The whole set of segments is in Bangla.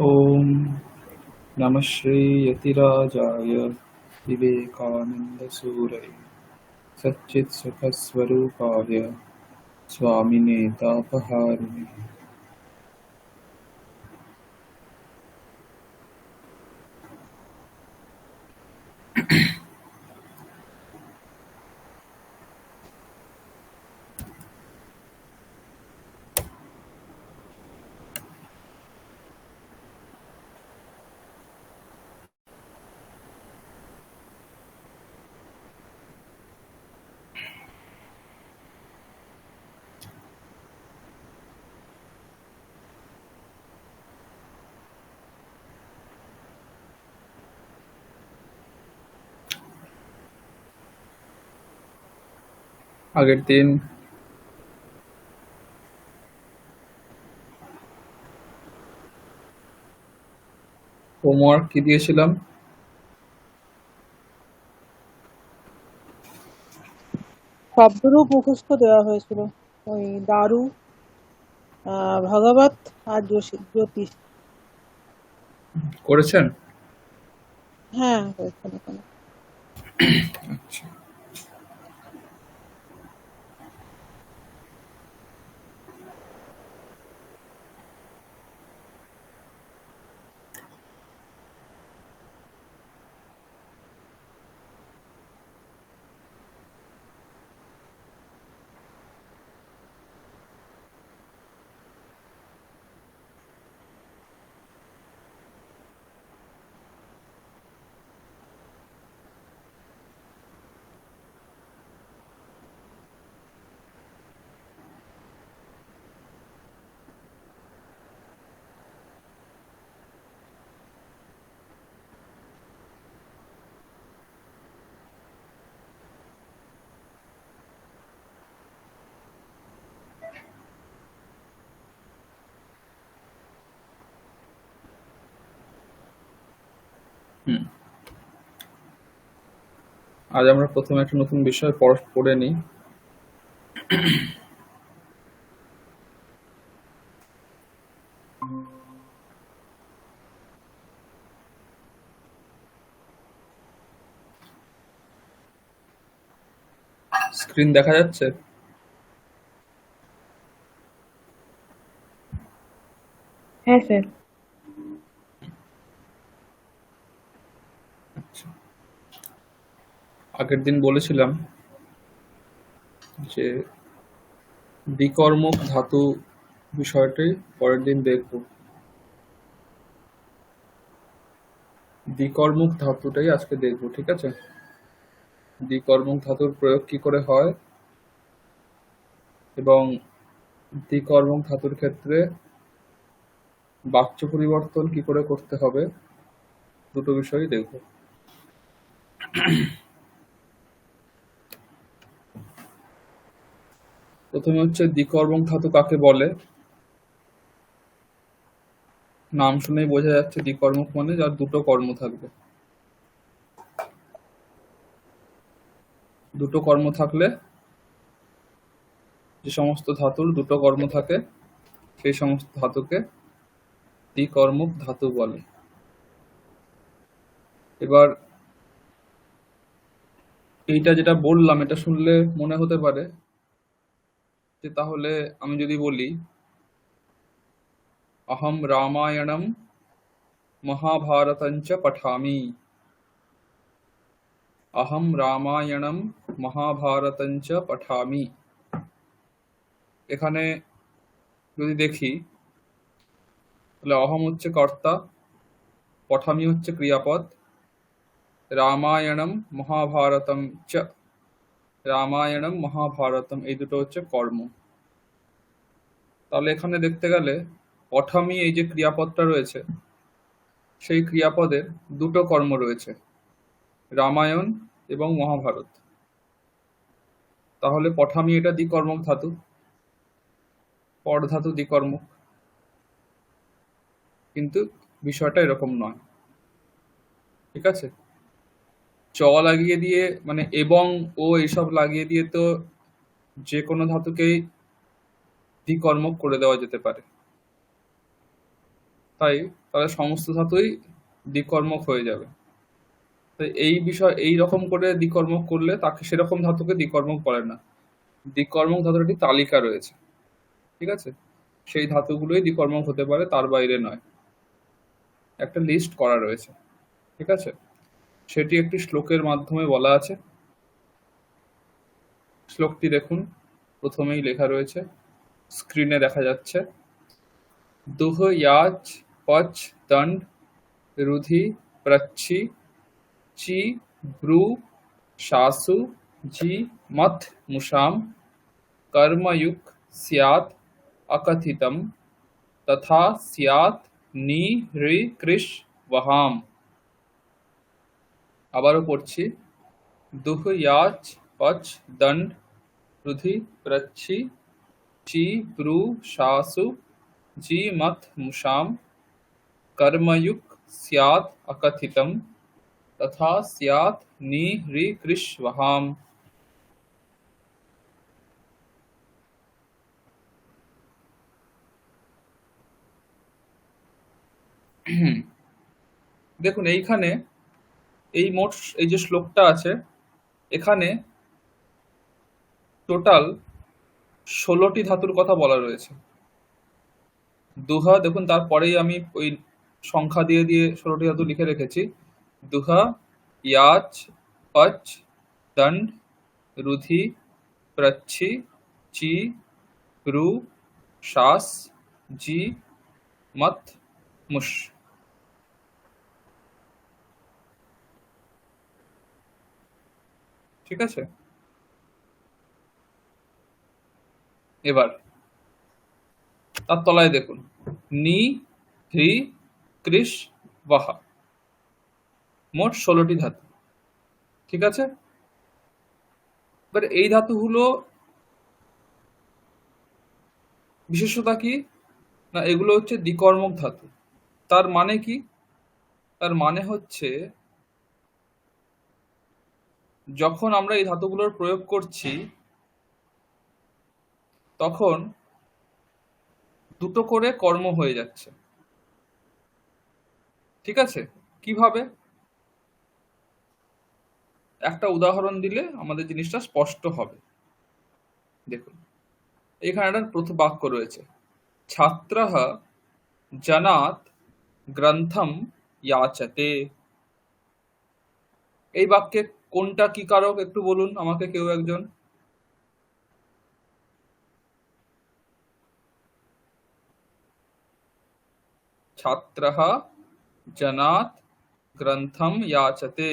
ॐ नमः श्रीयतिराजाय विवेकानन्दसूरये सच्चित्सुखस्वरूपाय स्वामिने तापहारिणे। আগের দিন হোমওয়ার্ক কি দিয়েছিলাম? শব্দরূপ মুখস্থ দেওয়া হয়েছিল। ওই দারু, ভগবত আর জ্যোতিষ। করেছেন? হ্যাঁ, হয়েছিল এখানে। আচ্ছা, আজ আমরা প্রথমে একটা নতুন বিষয় পড়ে নিই। স্ক্রিন দেখা যাচ্ছে? হ্যাঁ স্যার। আচ্ছা, আগের দিন বলেছিলাম যে দ্বিকর্মক ধাতু বিষয়টি পরের দিন দেখব। দ্বিকর্মক ধাতুটাই আজকে দেখব, ঠিক আছে? দ্বিকর্মক ধাতুর প্রয়োগ কি করে হয় এবং দ্বিকর্মক ধাতুর ক্ষেত্রে বাচ্য পরিবর্তন কি করে করতে হবে, দুটো বিষয়ই দেখব। প্রথমে হচ্ছে দ্বিকর্মক ধাতু কাকে বলে। নাম শুনেই বোঝা যাচ্ছে দ্বিকর্মক মানে যার দুটো কর্ম থাকবে। দুটো কর্ম থাকলে, যে সমস্ত ধাতুর দুটো কর্ম থাকে সেই সমস্ত ধাতুকে দ্বিকর্মক ধাতু বলে। এবার এইটা যেটা বললাম, এটা শুনলে মনে হতে পারে যে তাহলে আমি যদি বলি अहम रामायणम महाभारतंच पठामि, अहम रामायणम महाभारतंच पठामि, এখানে যদি দেখি তাহলে অহম হচ্ছে কর্তা, পঠামি হচ্ছে ক্রিয়াপদ, রামায়ণম মহাভারতম চ, রামায়ণম মহাভারতম এই দুটো হচ্ছে কর্ম। তাহলে এখানে দেখতে গেলে পঠামি এই যে ক্রিয়াপদটা রয়েছে সেই ক্রিয়াপদের দুটো কর্ম রয়েছে, রামায়ণ এবং মহাভারত। তাহলে পঠামি এটা দ্বিকর্মক ধাতু, পর ধাতু দ্বিকর্মক। কিন্তু বিষয়টা এরকম নয়, ঠিক আছে? চ লাগিয়ে দিয়ে মানে এবং ও এইসব লাগিয়ে দিয়ে তো যে কোনো ধাতুকেই দ্বিকর্মক করে দেওয়া যেতে পারে। তাই তাহলে সমস্ত ধাতুই দ্বিকর্মক হয়ে যাবে। তো এই বিষয় এই রকম করে দ্বিকর্মক করলে তাকে সেরকম ধাতুকে দ্বিকর্মক বলে না। দ্বিকর্মক ধাতুর একটি তালিকা রয়েছে, ঠিক আছে? সেই ধাতুগুলোই দ্বিকর্মক হতে পারে, তার বাইরে নয়। একটা লিস্ট করা রয়েছে, ঠিক আছে? সেটি একটি শ্লোকের মাধ্যমে বলা আছে। শ্লোকটি দেখুন, প্রথমেই লেখা রয়েছে, স্ক্রিনে দেখা যাচ্ছে। দুহ ইয়াচ পচ দণ্ড রুধি প্রচ্ছি ची ब्रू शासु जी मथ मुषाम कर्मयुक स्यात् अकथितम तथा स्यात् नी ऋ कृष वहाम। আবারও পড়ছি। দুহ ইয়াচ পচ দণ্ড রুধি প্রচ্ছি ची ब्रू शासु जी मथ मुषाम कर्मयुक स्यात् अकथितम तथा स्यात् नी ऋ कृष वहाम। দেখুন এইখানে এই মোট এই যে শ্লোকটা আছে, এখানে টোটাল 16টি ধাতুর কথা বলা রয়েছে। দুহা দেখুন, তারপরেই আমি ওই সংখ্যা দিয়ে দিয়ে 16টি ধাতু লিখে রেখেছি। দুহা, ইয়াচ, পচ, দণ্ড, রুধি, প্রচ্ছি, চি, ব্রু, শাস, জি, মথ, মুষ। ঠিক আছে? এবার তার তলায় দেখুন, নি, হ্রি, কৃষ, ওয়াহা। মোট 16টি ধাতু, ঠিক আছে? এবার এই ধাতুগুলো বিশেষতা কি না, এগুলো হচ্ছে দ্বিকর্মক ধাতু। তার মানে কি? তার মানে হচ্ছে যখন আমরা এই ধাতুগুলোর প্রয়োগ করছি তখন দুটো করে কর্ম হয়ে যাচ্ছে, ঠিক আছে? কিভাবে? একটা উদাহরণ দিলে আমাদের জিনিসটা স্পষ্ট হবে। দেখুন, এখানে একটা প্রথম বাক্য রয়েছে, ছাত্রঃ জনাৎ গ্রন্থম याचते। এই বাক্যে কোনটা কি কারক একটু বলুন আমাকে কেউ একজন। ছাত্রঃ জনাৎ গ্রন্থম याचते,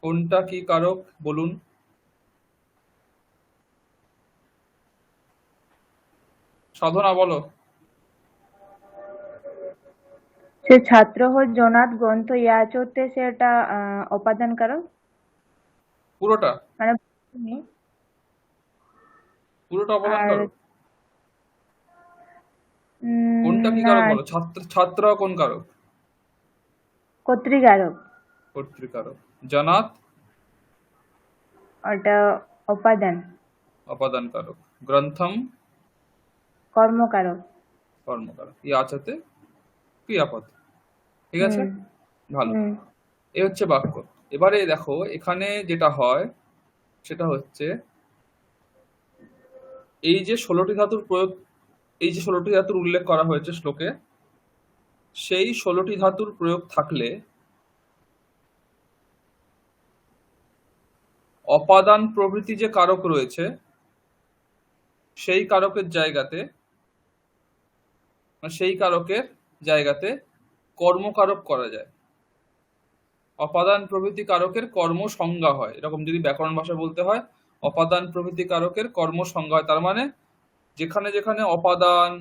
কোনটা কি কারক বলুন। সাধনা বলো। সে ছাত্র জনাৎ গ্রন্থ ইয়াচতে, সেটা উপাদান কারক। পুরোটা মানে পুরোটা অবদান আর কারক। কোনটা কি না, কারক বলো। ছাত্র ছাত্র কোন কারক? কর্তৃকারক। কর্তৃকারক। জনাৎ ওটা উপাদান। অপাদান কারক। গ্রন্থম কর্মকারক। কর্মকারক। ইয়াচতে ক্রিয়াপদ। ঠিক আছে, ভালো। এ হচ্ছে বাক্য। এবারে দেখো এখানে যেটা হয় সেটা হচ্ছে এই যে 16টি ধাতুর প্রয়োগ, এই যে 16টি ধাতুর উল্লেখ করা হয়েছে শ্লোকে, সেই 16টি ধাতুর প্রয়োগ থাকলে অপাদান প্রভৃতি যে কারক রয়েছে সেই কারকের জায়গাতে কর্মকারক করা যায়। অপাদান প্রভৃতি কারকের কর্ম সংজ্ঞা হয়, এরকম যদি ব্যাকরণ ভাষা বলতে হয়, অপাদান প্রভৃতি কারকের কর্ম সংজ্ঞা হয়। তার মানে যেখানে যেখানে অপাদান,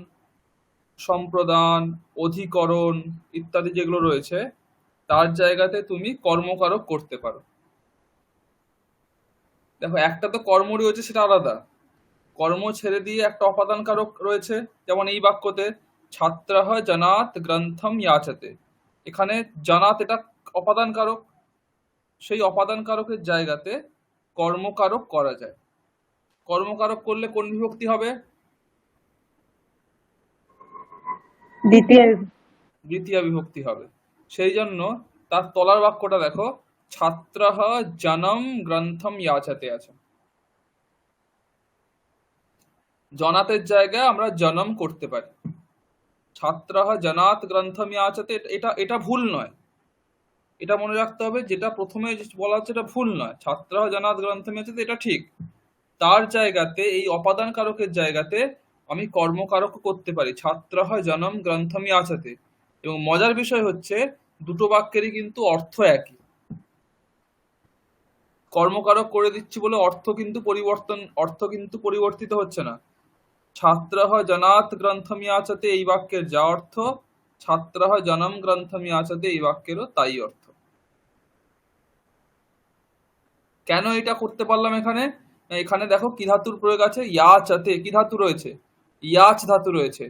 সম্প্রদান, অধিকরণ ইত্যাদি যেগুলো রয়েছে তার জায়গাতে তুমি কর্মকারক করতে পারো। দেখো, একটা তো কর্ম রয়েছে সেটা আলাদা, কর্ম ছেড়ে দিয়ে একটা অপাদান কারক রয়েছে। যেমন এই বাক্যতে ছাত্রঃ জনাৎ গ্রন্থম याचते, এখানে জনাৎ এটা অপাদান কারক, সেই অপাদান কারকের জায়গাতে কর্মকারক করা যায়। কর্মকারক করলে কোন বিভক্তি হবে? দ্বিতীয়। দ্বিতীয় বিভক্তি হবে। সেই জন্য তার তলার বাক্যটা দেখো, ছাত্রঃ জনম গ্রন্থম ইয়াচতে আছে। জনাতের জায়গায় আমরা জনম করতে পারি। ছাত্রঃ জনাত গ্রন্থম ইয়াচতে, এটা এটা ভুল নয়, এটা মনে রাখতে হবে। যেটা প্রথমে বলা হচ্ছে এটা ভুল নয়, ছাত্রঃ জনাত গ্রন্থম ইয়াচতে এটা ঠিক। তার জায়গাতে এই অপাদান কারকের জায়গাতে আমি কর্মকারক করতে পারি, ছাত্রঃ জনম গ্রন্থম ইয়াচতে। এবং মজার বিষয় হচ্ছে দুটো বাক্যেরই কিন্তু অর্থ একই। কর্মকারক করে দিচ্ছি বলে অর্থ কিন্তু পরিবর্তিত হচ্ছে না। ছাত্রঃ জনাত গ্রন্থম ইয়াচতে এই বাক্যের যা অর্থ, ছাত্রঃ জনম গ্রন্থম ইয়াচতে এই বাক্যেরও তাই অর্থ। কেন এটা করতে পারলাম এখানে? এখানে দেখো কি ধাতুর প্রয়োগ আছে, ইয়াচতে। কি ধাতু রয়েছে? ইয়াচ ধাতু রয়েছে।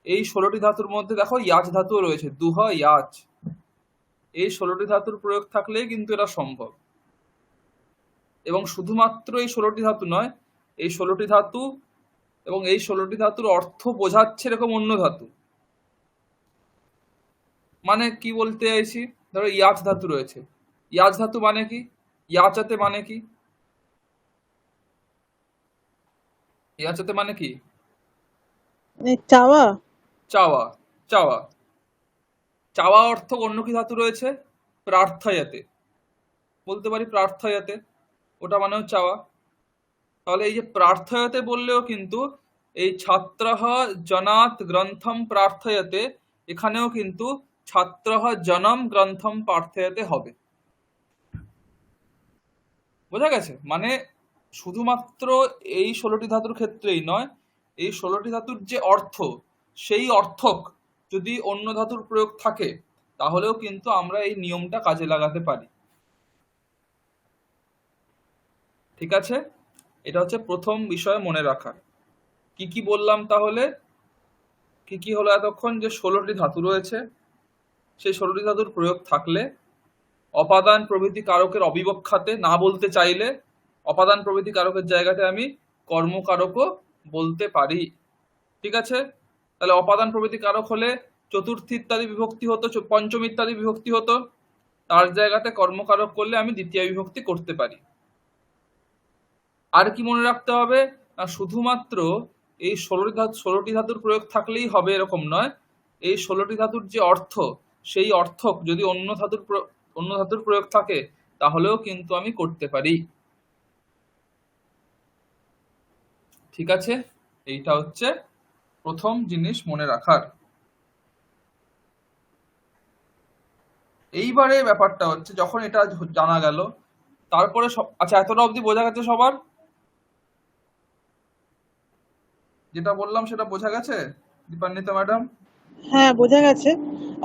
এই 16টি ধাতুর মধ্যে দেখো ইয়াচ ধাতুও রয়েছে, দুহ ইয়াচ। এই 16টি ধাতুর প্রয়োগ থাকলেই কিন্তু এটা সম্ভব। এবং শুধুমাত্র এই 16টি ধাতু নয়, এই 16টি ধাতু এবং এই 16টি ধাতুর অর্থ বোঝাচ্ছে এরকম অন্য ধাতু। মানে কি বলতে চাইছি, ধরো ইয়াচ ধাতু রয়েছে, ইয়াচ ধাতু মানে কি, ইয়াচাতে মানে কি, ইয়াচাতে মানে কি? চাওয়া। চাওয়া। চাওয়া চাওয়া অর্থ অন্য কি ধাতু রয়েছে? প্রার্থয়াতে। বলতে পারি প্রার্থয়াতে, ওটা মানেও চাওয়া। তাহলে এই যে প্রার্থয়াতে বললেও কিন্তু এই ছাত্রঃ জনাত গ্রন্থম প্রার্থয়াতে, এখানেও কিন্তু ছাত্রঃ জনম গ্রন্থম প্রার্থয়াতে হবে। বোঝা গেছে? মানে শুধুমাত্র এই 16টি ধাতুর ক্ষেত্রেই নয়, এই 16টি ধাতুর যে অর্থ, সেই অর্থক যদি অন্য ধাতুর প্রয়োগ থাকে তাহলেও কিন্তু আমরা এই নিয়মটা কাজে লাগাতে পারি। ঠিক আছে? এটা হচ্ছে প্রথম বিষয় মনে রাখার। কি কি বললাম তাহলে? কি কি হলো এতক্ষণ? যে 16টি ধাতু রয়েছে, সেই 16টি ধাতুর প্রয়োগ থাকলে অপাদান প্রভৃতি কারকের অবিবক্ষাতে না বলতে চাইলে অপাদান প্রভৃতি কারকের জায়গাতে আমি কর্মকারকও বলতে পারি। ঠিক আছে? তাহলে অপাদান প্রভৃতি কারক হলে চতুর্থী ইত্যাদি বিভক্তি হতো, পঞ্চমী ইত্যাদি বিভক্তি হতো, তার জায়গাতে কর্মকারক করলে আমি দ্বিতীয় বিভক্তি করতে পারি। আর কি মনে রাখতে হবে না, শুধুমাত্র এই 16টি ধাতুর প্রয়োগ থাকলেই হবে এরকম নয়। এই 16টি ধাতুর যে অর্থ, সেই অর্থক যদি অন্য ধাতুর প্রয়োগ থাকে তাহলেও কিন্তু আমি করতে পারি। ঠিক আছে? এইটা হচ্ছে প্রথম জিনিস মনে রাখার। এইবারে ব্যাপারটা হচ্ছে যখন এটা জানা গেল, তারপরে আচ্ছা এতটা অবধি বোঝা গেছে সবার? যেটা বললাম সেটা বোঝা গেছে দীপান্বিতা ম্যাডাম? হ্যাঁ, বোঝা গেছে।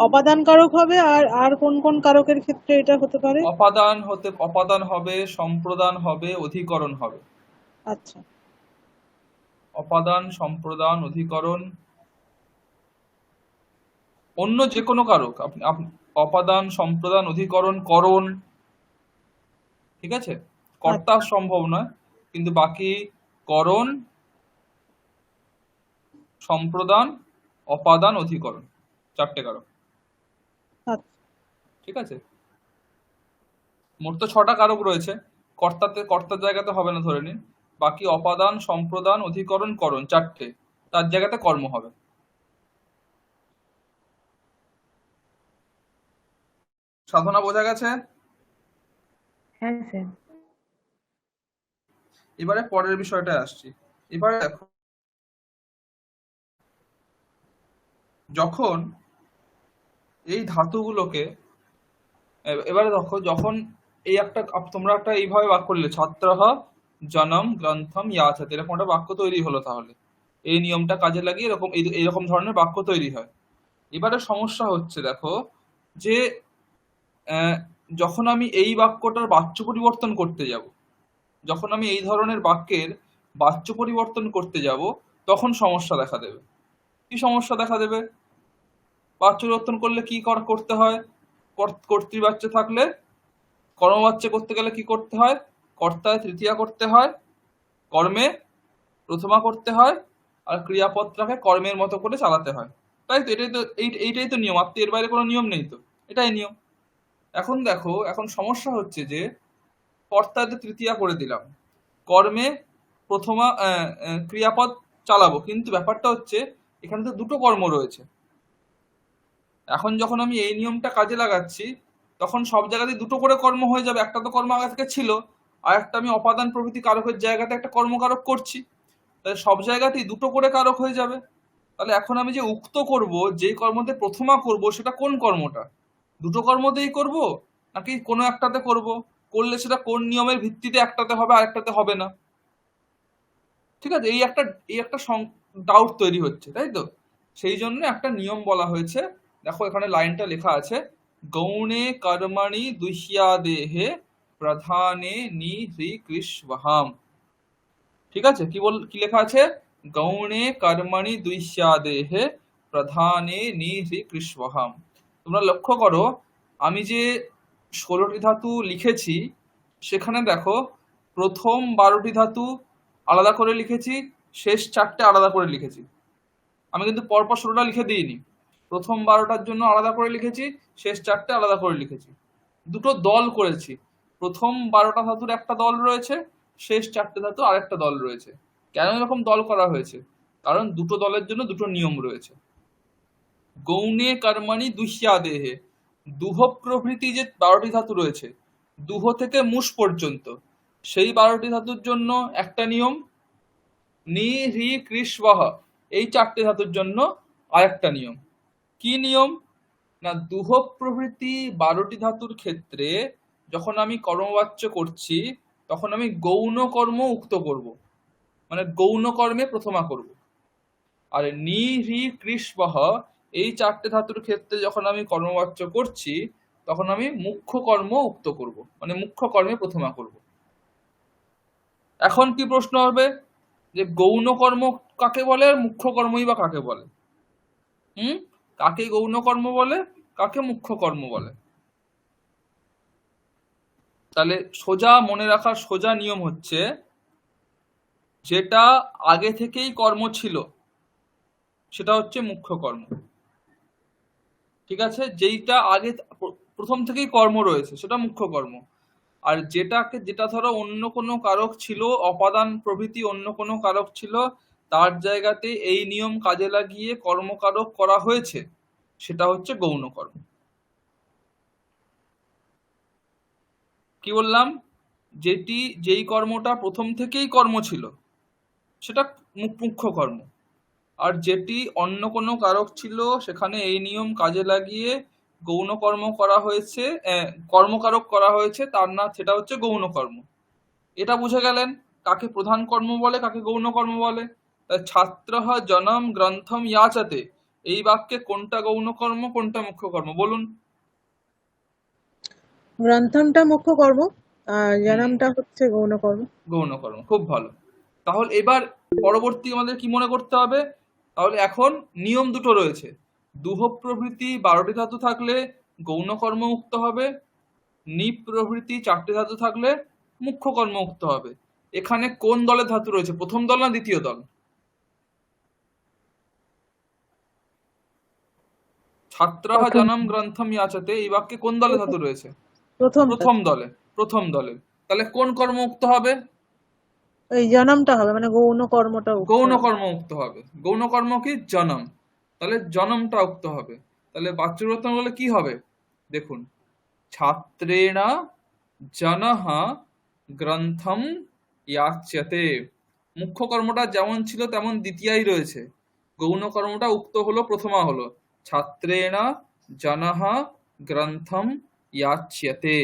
অপাদান কারক হবে, আর আর কোন কোন কারকের ক্ষেত্রে এটা হতে পারে? অপাদান হবে, সম্প্রদান হবে, অধিকরণ হবে। আচ্ছা। অপাদান, সম্প্রদান, অধিকরণ, অন্য যে কোনো কারক। অপাদান, সম্প্রদান, অধিকরণ, করণ। ঠিক আছে? কর্তা সম্ভব নয়, কিন্তু বাকি করণ, সম্প্রদান, অপাদান, অধিকরণ, 4টে কারক। আচ্ছা। ঠিক আছে? মোট তো 6টা কারক রয়েছে, কর্তার জায়গাতে হবে না ধরে নিন। বাকি অপাদান, সম্প্রদান, অধিকরণ, করণ 4টে, তার জায়গাতে কর্ম হবে। সাধনা বোঝা গেছে? হ্যাঁ স্যার। এবারে পরের বিষয়টা আসছি। এবারে দেখো, যখন এই ধাতুগুলোকে, এবারে দেখো যখন এই একটা তোমরা একটা এইভাবে বাক্য করলে, ছাত্রঃ জনম গ্রন্থম ইয়াচতে, এরকম একটা বাক্য তৈরি হলো। তাহলে এই নিয়মটা কাজে লাগিয়ে এরকম ধরনের বাক্য তৈরি হয়। এবারে সমস্যা হচ্ছে দেখো, যে যখন আমি এই বাক্যটার বাচ্য পরিবর্তন করতে যাব, যখন আমি এই ধরনের বাক্যের বাচ্য পরিবর্তন করতে যাব, তখন সমস্যা দেখা দেবে। কি সমস্যা দেখা দেবে? বাচ্য পরিবর্তন করলে কি করতে হয়? কর্তৃবাচ্য থাকলে কর্মবাচ্য করতে গেলে কি করতে হয়? কর্তায় তৃতীয়া করতে হয়, কর্মে প্রথমা করতে হয়, আর ক্রিয়াপদটাকে কর্মের মতো করে চালাতে হয়। তাই তো? এইটাই তো নিয়ম, আর তো এর বাইরে কোনো নিয়ম নেই তো, এটাই নিয়ম। এখন দেখো, এখন সমস্যা হচ্ছে যে কর্তাতে তৃতীয়া করে দিলাম, কর্মে প্রথমা ক্রিয়াপদ চালাবো, কিন্তু ব্যাপারটা হচ্ছে এখানে তো দুটো কর্ম রয়েছে। এখন যখন আমি এই নিয়মটা কাজে লাগাচ্ছি, তখন সব জায়গাতেই দুটো করে কর্ম হয়ে যাবে। একটা তো কর্ম আগে থেকে ছিল, আর একটা আমি অপাদান প্রভৃতি কারকের জায়গাতে একটা কর্মকারক করছি, তাহলে সব জায়গাতেই দুটো করে কারক হয়ে যাবে। তাহলে এখন আমি যে উক্ত করব, যে কর্মতে প্রথমা করব, সেটা কোন কর্মটা? দুটো কর্মতেই করব নাকি কোনো একটাতে করব? করলে সেটা কোন নিয়মের ভিত্তিতে একটাতে হবে আর একটাতে হবে না? ঠিক আছে, এই একটা ডাউট তৈরি হচ্ছে, তাই তো? সেই জন্য একটা নিয়ম বলা হয়েছে। দেখো এখানে লাইনটা লেখা আছে, গৌণে কর্মণি দুহ্যাদেহে প্রধানে নিহৃকৃষ্বহাম। ঠিক আছে, কি লেখা আছে? গৌণে কর্মণি দুহ্যাদেহে প্রধানে নিহৃকৃষ্বহাম। তোমরা লক্ষ্য করো, আমি যে 16টি ধাতু লিখেছি, সেখানে দেখো প্রথম 12টি ধাতু আলাদা করে লিখেছি, শেষ 4টে আলাদা করে লিখেছি। আমি কিন্তু পরপর 16টা লিখে দিইনি, প্রথম 12টার জন্য আলাদা করে লিখেছি, শেষ 4টে আলাদা করে লিখেছি। দুটো দল করেছি, প্রথম 12টা ধাতুর একটা দল রয়েছে, শেষ 4টে ধাতু আরেকটা দল রয়েছে। কেন এরকম দল করা হয়েছে? কারণ দুটো দলের জন্য দুটো নিয়ম রয়েছে। গৌণে কর্মণি দুহ্যাদেহে, দুহ প্রভৃতি যে 12টি ধাতু রয়েছে, দুহ থেকে মুষ পর্যন্ত, সেই 12টি ধাতুর জন্য একটা নিয়ম, নি হ্রি কৃষ বহ এই 4টে ধাতুর জন্য আরেকটা নিয়ম। কি নিয়ম? না, দুহ প্রভৃতি 12টি ধাতুর ক্ষেত্রে যখন আমি কর্মবাচ্য করছি, তখন আমি গৌণ কর্ম উক্ত করব, মানে গৌণ কর্মে প্রথমা করব। আর নি হ্রি কৃষ বহ এই 4টে ধাতুর ক্ষেত্রে যখন আমি কর্মবাচ্য করছি, তখন আমি মুখ্য কর্ম উক্ত করব, মানে মুখ্য কর্মে প্রথমা করব। এখন কি প্রশ্ন হবে যে গৌণ কর্ম কাকে বলে আর মুখ্য কর্মই বা কাকে বলে? কাকে গৌণ কর্ম বলে, কাকে মুখ্য কর্ম বলে? তাহলে সোজা মনে রাখার সোজা নিয়ম হচ্ছে, যেটা আগে থেকেই কর্ম ছিল সেটা হচ্ছে মুখ্য কর্ম। ঠিক আছে, যেটা আগে প্রথম থেকেই কর্ম রয়েছে সেটা মুখ্য কর্ম। আর যেটা ধরো অন্য কোনো কারক ছিল, অপাদান প্রভৃতি অন্য কোনো কারক ছিল, তার জায়গাতে এই নিয়ম কাজে লাগিয়ে কর্মকারক করা হয়েছে, সেটা হচ্ছে গৌণ কর্ম। কি বললাম? যেই কর্মটা প্রথম থেকেই কর্ম ছিল সেটা মুখ্য কর্ম, আর যেটি অন্য কোনো কারক ছিল, সেখানে এই নিয়ম কাজে লাগিয়ে গৌণ কর্ম করা হয়েছে, কর্মকারক করা হয়েছে, তার না সেটা হচ্ছে গৌণ কর্ম। এটা বুঝে গেলেন কাকে প্রধান কর্ম বলে, কাকে গৌণ কর্ম বলে। ছাত্রঃ জনম গ্রন্থম ইয়াচতে, এই বাক্যে কোনটা গৌণ কর্ম, কোনটা মুখ্য কর্ম বলুন? গ্রন্থমটা মুখ্য কর্ম আর জনমটা হচ্ছে গৌণ কর্ম। গৌণ কর্ম, খুব ভালো। তাহলে এবার পরবর্তী আমাদের কি মনে করতে হবে? তাহলে এখন নিয়ম দুটো রয়েছে, দুহ প্রভৃতি 12টি ধাতু থাকলে গৌণ কর্ম উক্ত হবে, নি প্রভৃতি 4টে ধাতু থাকলে মুখ্য কর্ম উক্ত হবে। এখানে কোন দলের ধাতু রয়েছে, প্রথম দল না দ্বিতীয় দল? ছাত্রঃ জনম গ্রন্থম ইয়াচতে এই বাক্যে কোন দলে ধাতু রয়েছে? প্রথম দলে। তাহলে কোন কর্ম উক্ত হবে? এই জনমটা হবে, মানে গৌণ কর্মটা গৌণ কর্ম উক্ত হবে। গৌণ কর্ম কি? জনম। তাহলে জনমটা উক্ত হবে। তাহলে বাচ্য বিবর্তন বলে কি হবে? দেখুন, ছাত্রেণা জনঃ গ্রন্থম ইয়াচ্যতে, মুখ্য কর্মটা যেমন ছিল তেমন দ্বিতীয়াই রয়েছে, গৌণ কর্মটা উক্ত হলো, প্রথমা হলো। ছাত্রেণা জনঃ গ্রন্থম ইয়াচ্যতে।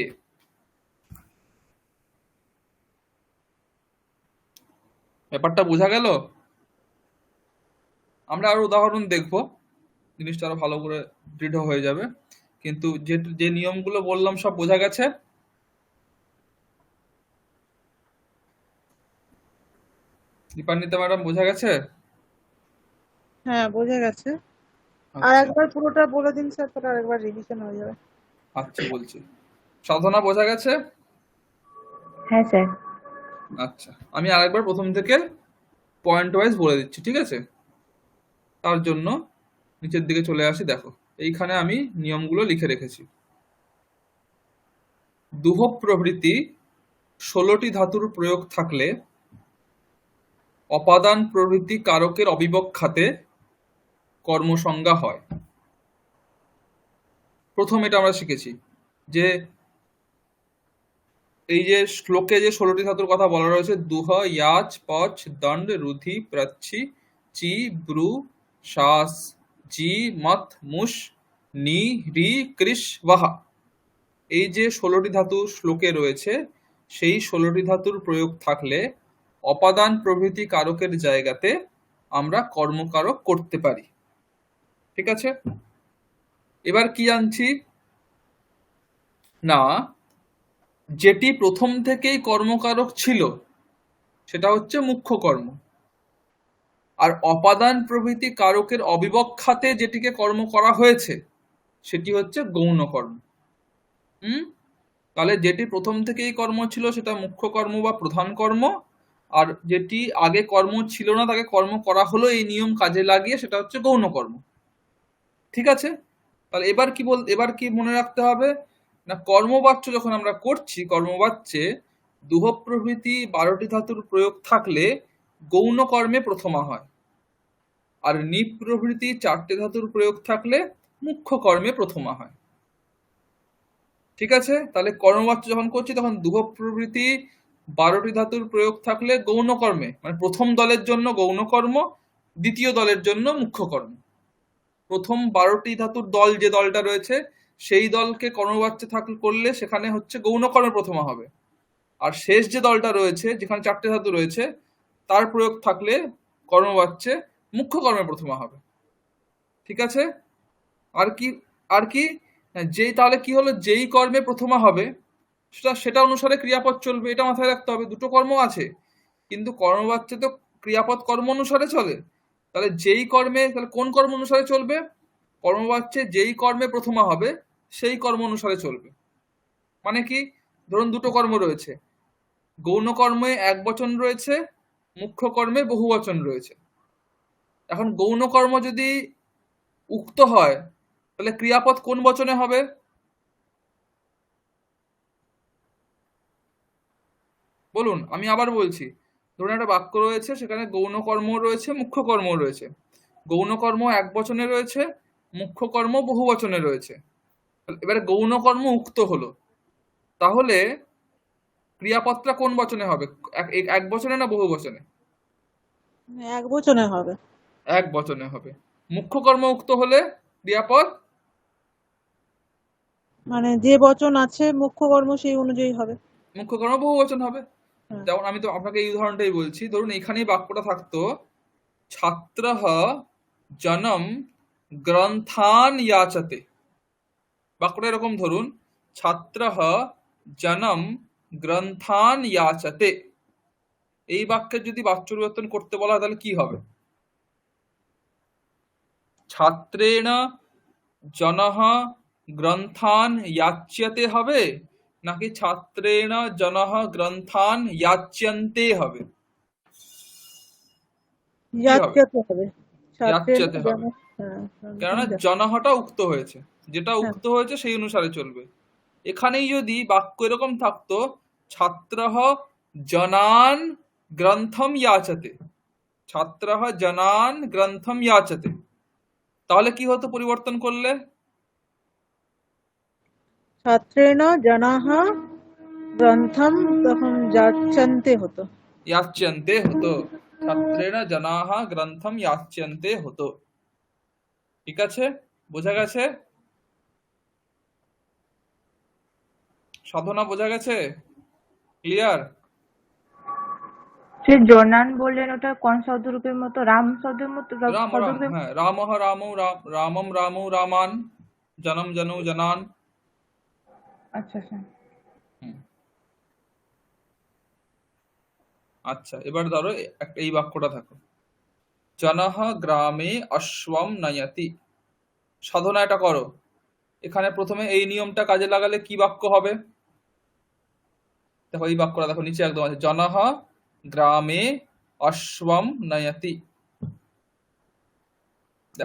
ব্যাপারটা বোঝা গেল? আমরা আরো উদাহরণ দেখব, জিনিসটা আরো ভালো করে দৃঢ় হয়ে যাবে। কিন্তু যে নিয়মগুলো বললাম সব বোঝা গেছে? দীপান্বিতা ম্যাডাম, বোঝা গেছে? হ্যাঁ, বোঝা গেছে। আর একবার পুরোটা বলে দিন স্যার, তাহলে আরেকবার রিভিশন হয়ে যাবে। আচ্ছা, বলছি। সাধনা, বোঝা গেছে? হ্যাঁ স্যার। আচ্ছা, আমি আরেকবার প্রথম থেকে পয়েন্ট ওয়াইজ বলে দিচ্ছি, ঠিক আছে? তার জন্য নিচের দিকে চলে আসি, দেখো এইখানে আমি নিয়মগুলো লিখে রেখেছি। দুহ প্রভৃতি 16টি ধাতুর প্রয়োগ থাকলে অপাদান প্রভৃতি কারকের অবিবক্ষাতে কর্মসংজ্ঞা হয়। প্রথম এটা আমরা শিখেছি যে এই যে শ্লোকে যে 16টি ধাতুর কথা বলা রয়েছে, দুহ, ইয়াচ, পচ, দণ্ড, রুধি, প্রচ্ছি, চি, ব্রু, শ্বাস, জি, মত, মুষ, নি, রি, কৃষ, ওয়াহা, এই যে 16টি ধাতু শ্লোকে রয়েছে, সেই 16টি ধাতুর প্রয়োগ থাকলে অপাদান প্রভৃতি কারকের জায়গাতে আমরা কর্মকারক করতে পারি। ঠিক আছে, এবার কি জানছি না, যেটি প্রথম থেকেই কর্মকারক ছিল সেটা হচ্ছে মুখ্য কর্ম, আর অপাদান প্রভৃতি কারকের অবিবক্ষাতে যেটিকে কর্ম করা হয়েছে সেটি হচ্ছে গৌণ কর্ম। তাহলে যেটি প্রথম থেকেই কর্ম ছিল সেটা মুখ্য কর্ম বা প্রধান কর্ম, আর যেটি আগে কর্ম ছিল না তাকে কর্ম করা হলো এই নিয়ম কাজে লাগিয়ে, সেটা হচ্ছে গৌণ কর্ম। ঠিক আছে, তাহলে এবার কি মনে রাখতে হবে না, কর্মবাচ্য যখন আমরা করছি, কর্মবাচ্যে দুহ প্রভৃতি 12টি ধাতুর প্রয়োগ থাকলে গৌণ কর্মে প্রথমা হয়, আর নিপ প্রভৃতি 4টে ধাতুর প্রয়োগ থাকলে মুখ্য কর্মে প্রথমা হয়। ঠিক আছে, তাহলে কর্মবাচ্য যখন করছি তখন দুহ প্রভৃতি 12টি ধাতুর প্রয়োগ থাকলে গৌণ কর্মে, মানে প্রথম দলের জন্য গৌণ কর্ম, দ্বিতীয় দলের জন্য মুখ্য কর্ম। প্রথম 12টি ধাতুর দল যে দলটা রয়েছে সেই দলকে কর্মবাচ্য করলে সেখানে হচ্ছে গৌণ কর্মে প্রথমা হবে, আর শেষ যে দলটা রয়েছে যেখানে 4টে ধাতু রয়েছে তার প্রয়োগ থাকলে কর্মবাচ্যে মুখ্য কর্মে প্রথমা হবে। ঠিক আছে, আর কি যেই, তাহলে কি হলো, যেই কর্মে প্রথমা হবে সেটা অনুসারে ক্রিয়াপদ চলবে, এটা মাথায় রাখতে হবে। দুটো কর্ম আছে কিন্তু কর্মবাচ্যে তো ক্রিয়াপদ কর্ম অনুসারে চলে, তাহলে যেই কর্মে, তাহলে কোন কর্ম অনুসারে চলবে, কর্মবাচ্যে যেই কর্মে প্রথমা হবে সেই কর্ম অনুসারে চলবে। মানে কি, ধরুন দুটো কর্ম রয়েছে, গৌণ কর্মে এক বচন রয়েছে, মুখ্য কর্মে বহু বচন রয়েছে। এখন গৌণ কর্ম যদি উক্ত হয় তাহলে ক্রিয়াপদ কোন বচনে হবে? বলুন, আমি আবার বলছি, ধরুন একটা বাক্য রয়েছে, সেখানে গৌণ কর্ম রয়েছে, মুখ্য কর্ম রয়েছে। গৌণ কর্ম এক বচনে রয়েছে, মুখ্য কর্ম বহু বচনে রয়েছে। এবারে গৌণ কর্ম উক্ত হলো, তাহলে ক্রিয়াপদটা কোন বচনে হবে? এক বচনে না বহু বচনে? এক বচনে হবে। এক বচনে হবে। মুখ্য কর্ম উক্ত হলে ক্রিয়াপদ মানে যে বচন আছে মুখ্য কর্ম সেই অনুযায়ী হবে। মুখ্য কর্ম বহু বচন হবে। যেমন আমি তো আপনাকে এই উদাহরণটাই বলছি, ধরুন এখানেই বাক্যটা থাকতো ছাত্রঃ জনম গ্রন্থান ইয়াচতে। বাক্যটা এরকম ধরুন, ছাত্রঃ জনম গ্রন্থান ইয়াচতে। এই বাক্যের যদি বাচ্য পরিবর্তন করতে বলা হয় তাহলে কি হবে? ছাত্রেণ জনঃ গ্রন্থান ইয়াচ্যতে হবে, নাকি ছাত্রেণ জনঃ গ্রন্থান ইয়াচ্যন্তে হবে? ইয়াচ্যতে হবে। ইয়াচ্যতে হবে, কেননা জনহটা উক্ত হয়েছে, যেটা উক্ত হয়েছে সেই অনুসারে চলবে। এখানেই যদি বাক্য এরকম থাকতো ছাত্রঃ জনান গ্রন্থম ইয়াচতে, ছাত্রঃ জনান গ্রন্থম ইয়াচতে, তাহলে কি হতো পরিবর্তন করলে? ছাত্রেণ জনাঃ গ্রন্থম, তখন যাচ্যন্তে হতো, ইয়াচ্যন্তে হতো। ছাত্রেণ জনাঃ গ্রন্থম ইয়াচ্যন্তে হতো। ঠিক আছে, বোঝা গেছে? সাধনা বোঝা গেছে? ক্লিয়ার? সে জনান বললেন, ওটা কোন শব্দরূপের মতো? রাম শব্দের মতো? রাম, হ্যাঁ, রামঃ রামৌ রামম রামৌ রামান, জনম জনৌ জনান। আচ্ছা আচ্ছা। আচ্ছা, এবার ধরো এই বাক্যটা থাকো, জনঃ গ্রামে অশ্বম নয়তি। সাধনা এটা করো। এখানে প্রথমে এই নিয়মটা কাজে লাগালে কি বাক্য হবে? দেখো এই বাক্যটা দেখো, নিচে একদম আছে, জনঃ গ্রামে অশ্বম নয়তি।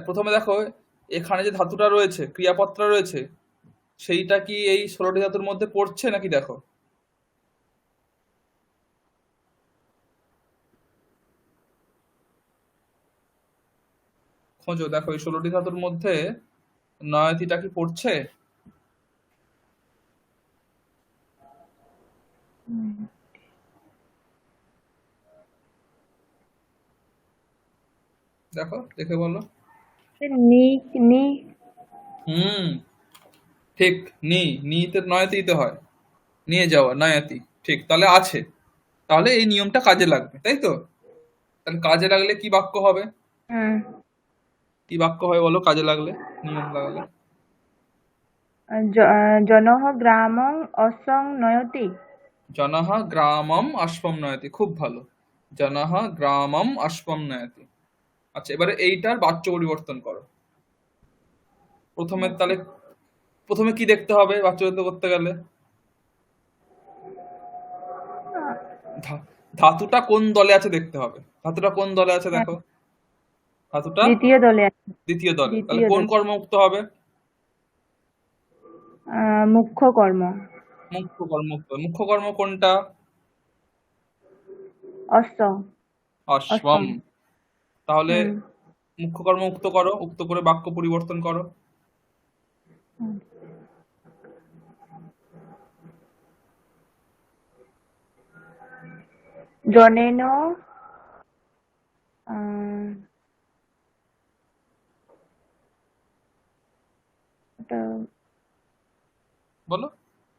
প্রথমে দেখো এখানে যে ধাতুটা রয়েছে, ক্রিয়াপদটা রয়েছে, সেইটা কি এই 16টি ধাতুর মধ্যে পড়ছে নাকি দেখো। খোঁজো, দেখো এই 16টি ধাতুর মধ্যে নয়াতিটা কি পড়ছে। দেখো, দেখে বলো। নি নি হুম, ঠিক। নিতে নয়াতিতে হয়, নিয়ে যাওয়া নয়াতি। ঠিক, তাহলে আছে। তাহলে এই নিয়মটা কাজে লাগবে, তাই তো? তাহলে কাজে লাগলে কি বাক্য হবে? হুম। কি বাক্য হয় বলো, কাজে লাগলে, নিয়ম লাগালে? জনঃ গ্রামং অসং নয়তি। জনঃ গ্রামম অশ্বম নয়তি, খুব ভালো। জনঃ গ্রামম অশ্বম নয়তি। আচ্ছা, এবারে এইটার বাচ্য পরিবর্তন করো। তাহলে প্রথমে কি দেখতে হবে বাচ্য পরিবর্তন করতে গেলে? ধাতুটা কোন দলে আছে দেখতে হবে। ধাতুটা কোন দলে আছে দেখো। ধাতুটা দ্বিতীয় দলে আছে। দ্বিতীয় দলে। তাহলে দ্বিতীয় কোন দলে। কর্ম মুক্ত হবে? মুখ্য কর্ম। মুখ্য কর্ম মুক্ত। মুখ্য কর্ম কোনটা? অশ্ব। অশ্বম। তাহলে হুম। মুখ্য কর্ম উক্ত করো, উক্ত করে বাক্য পরিবর্তন করো। জনেন বলো।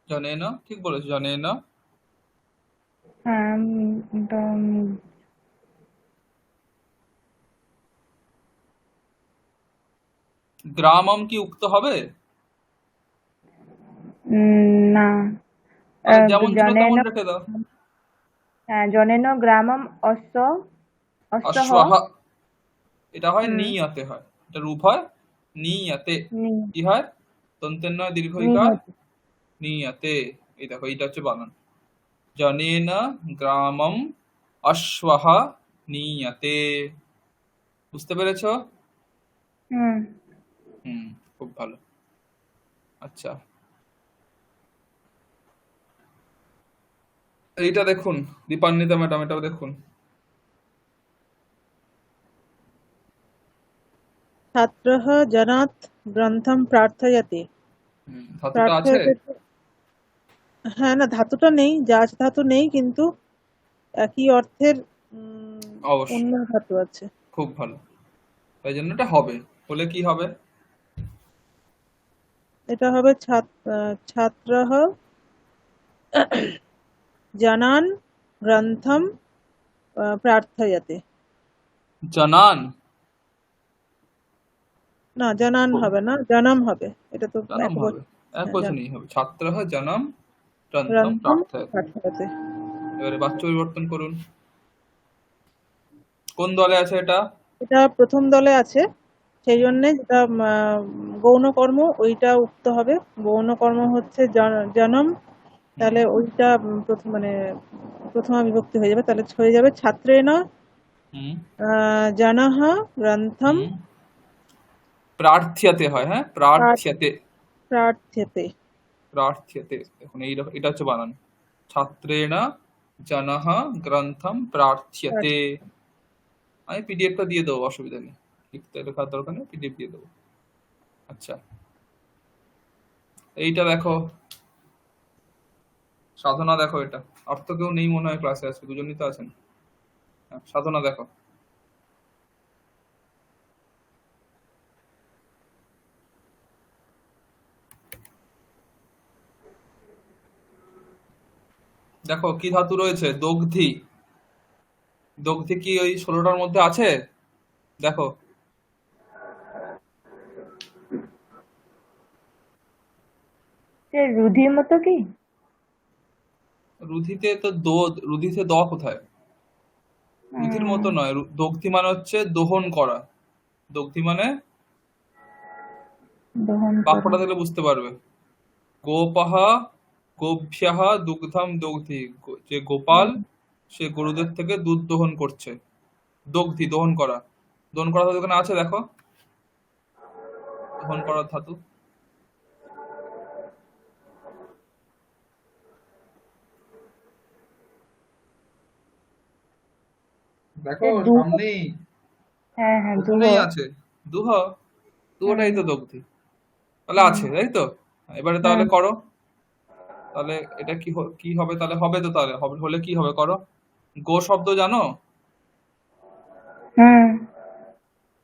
জনেন, ঠিক বলেছো, জনেন। গ্রামম কি উক্ত হবে? না। তাহলে যেমন ছিল জনেন তেমন রেখে দাও। জনেন গ্রামম অশ্বহ। অশ্বাহা, এটা হয় নিয়াতে হয়, এটা রূপ হয় নিয়াতে। কি হয়? দন্তের নয় দীর্ঘ ইকার, নিয়াতে। এই দেখো, এইটা হচ্ছে বানান। জনেন গ্রামম অশ্বাহা নিয়াতে। বুঝতে পেরেছো? হুম, খুব ভালো। আচ্ছা, এইটা দেখুন দীপান্বিতা ম্যাডাম, এটাও দেখুন। ছাত্রः জনাৎ গ্রন্থম প্রার্থয়তে। ধাতুটা আছে? প্রার্থয়তে, হ্যাঁ, না ধাতুটা নেই, যাচ ধাতু নেই, কিন্তু একই অর্থের অবশ্যই, অন্য ধাতু আছে। খুব ভালো। তাই জন্য এটা হবে। বলে কি হবে? এটা হবে ছাত্রः জানান গ্রন্থম প্রার্থয়তে। জানান, না, জানান হবে না, জানাম হবে। এটা তো জনম হবে, এক বচনেই হবে। ছাত্রঃ জনম গ্রন্থম গ্রন্থম প্রার্থয়তে। পাঠয়তে। এবারে বাচ্য পরিবর্তন করুন। কোন দলে আছে এটা? এটা প্রথম দলে আছে, সেই জন্যে যেটা গৌণ কর্ম ওইটা উক্ত হবে। গৌণ কর্ম হচ্ছে জনম, তাহলে ওইটা প্রথমা বিভক্তি হয়ে যাবে, তাহলে হয়ে যাবে ছাত্রেণ জানাহ গ্রন্থম প্রার্থ্যতে হয়, হ্যাঁ, প্রার্থ্যতে। প্রার্থ্যতে। প্রার্থ্যতে, দেখুন এটা হচ্ছে বানান। ছাত্রেণ জনঃ গ্রন্থম প্রার্থ্যতে। আমি পিডিএফটা দিয়ে দেবো, অসুবিধা নেই, লিখতে লেখার দরকার নেই, পিডিএফ দিয়ে দেবো। আচ্ছা, এইটা দেখো সাধনা, দেখো এটা। আর তো কেউ নেই মনে হয় ক্লাসে, আজকে দুজনই তো আছেন। সাধনা দেখো। দেখো কি ধাতু রয়েছে, দগ্ধি। দগ্ধি কি ওই 16টার মধ্যে আছে? দেখো, রুধির মতো কি? রুধিতে তো রুধিতে দ কোথায়? রুধির মতো নয়। দগ্ধি মানে হচ্ছে দহন করা। দগ্ধি মানে, বাক্যটা দেখলে বুঝতে পারবে। গোপাহা গোভ্যাহ দুগ্ধম দগ্ধি, যে গোপাল সে গরুদের থেকে দুধ দহন করছে। দগ্ধি, দহন করা। দহন করা তো ওখানে আছে, দেখো। গ্রহণ করার ধাতু? দেখো দুহ। সামনেই, হ্যাঁ হ্যাঁ, দুহ। ওখানেই আছে। দুহ, দুহটাই হুম তো দগ্ধি। তাহলে হুম আছে, তাই তো? এবারে হুম তাহলে করো। তাহলে এটা কি হবে তাহলে? হবে তো, তাহলে হবে, হলে কি হবে করো। গো শব্দ জানো? হুম।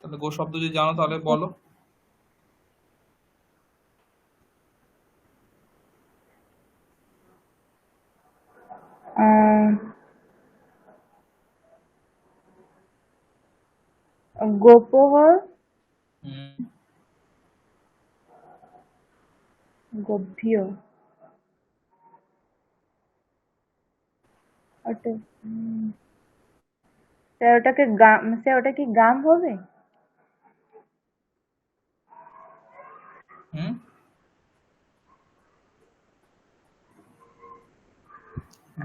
তাহলে গো শব্দ যদি জানো তাহলে বলো। আহ, গোপহ, হুম, গভ্য। ওটা স্যার ওটাকে গাম, স্যার ওটা কি গাম হবে? হুম।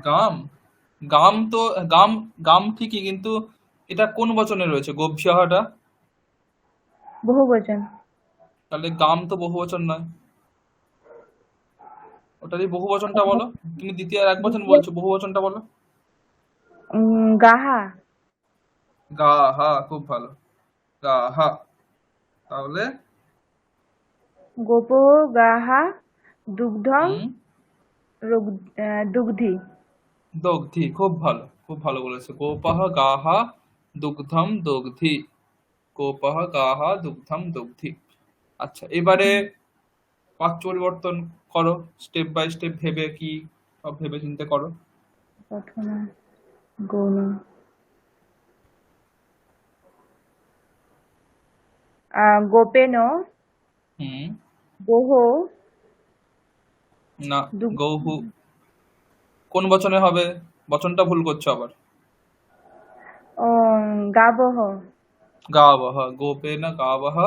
গাম, গাম তো, গাম, গাম ঠিকই, কিন্তু এটা কোন বচনে রয়েছে গোভ্যহটা? বহু বচন। তাহলে গাম তো বহু বচন নয়। ওটা দিয়ে বহু বচনটা বলো। তুমি দ্বিতীয় আর এক বচন দ্বিতীয় বলছো, বহু বচনটা বলো। গাহা। গাহা, খুব ভালো। গাহা। তাহলে গোপহ গাহা দুগ্ধম হুম, দুগ্ধি। দগ্ধি, খুব ভালো, খুব ভালো বলেছো। গোপাহ গাহা দুগ্ধম দগ্ধি। গোপাহ গাহা দুগ্ধম দগ্ধি। আচ্ছা, এবারে বাক্য পরিবর্তন করো, স্টেপ বাই স্টেপ ভেবে, কি সব ভেবে চিন্তে করো। প্রথমে গৌণ। গোপেন হুম। গোহ না, দুগ্ধ। গৌহু কোন বচনে হবে? বচনটা ভুল করছো আবার। ও গাবহ গাবহ, গোপেন গাবহ।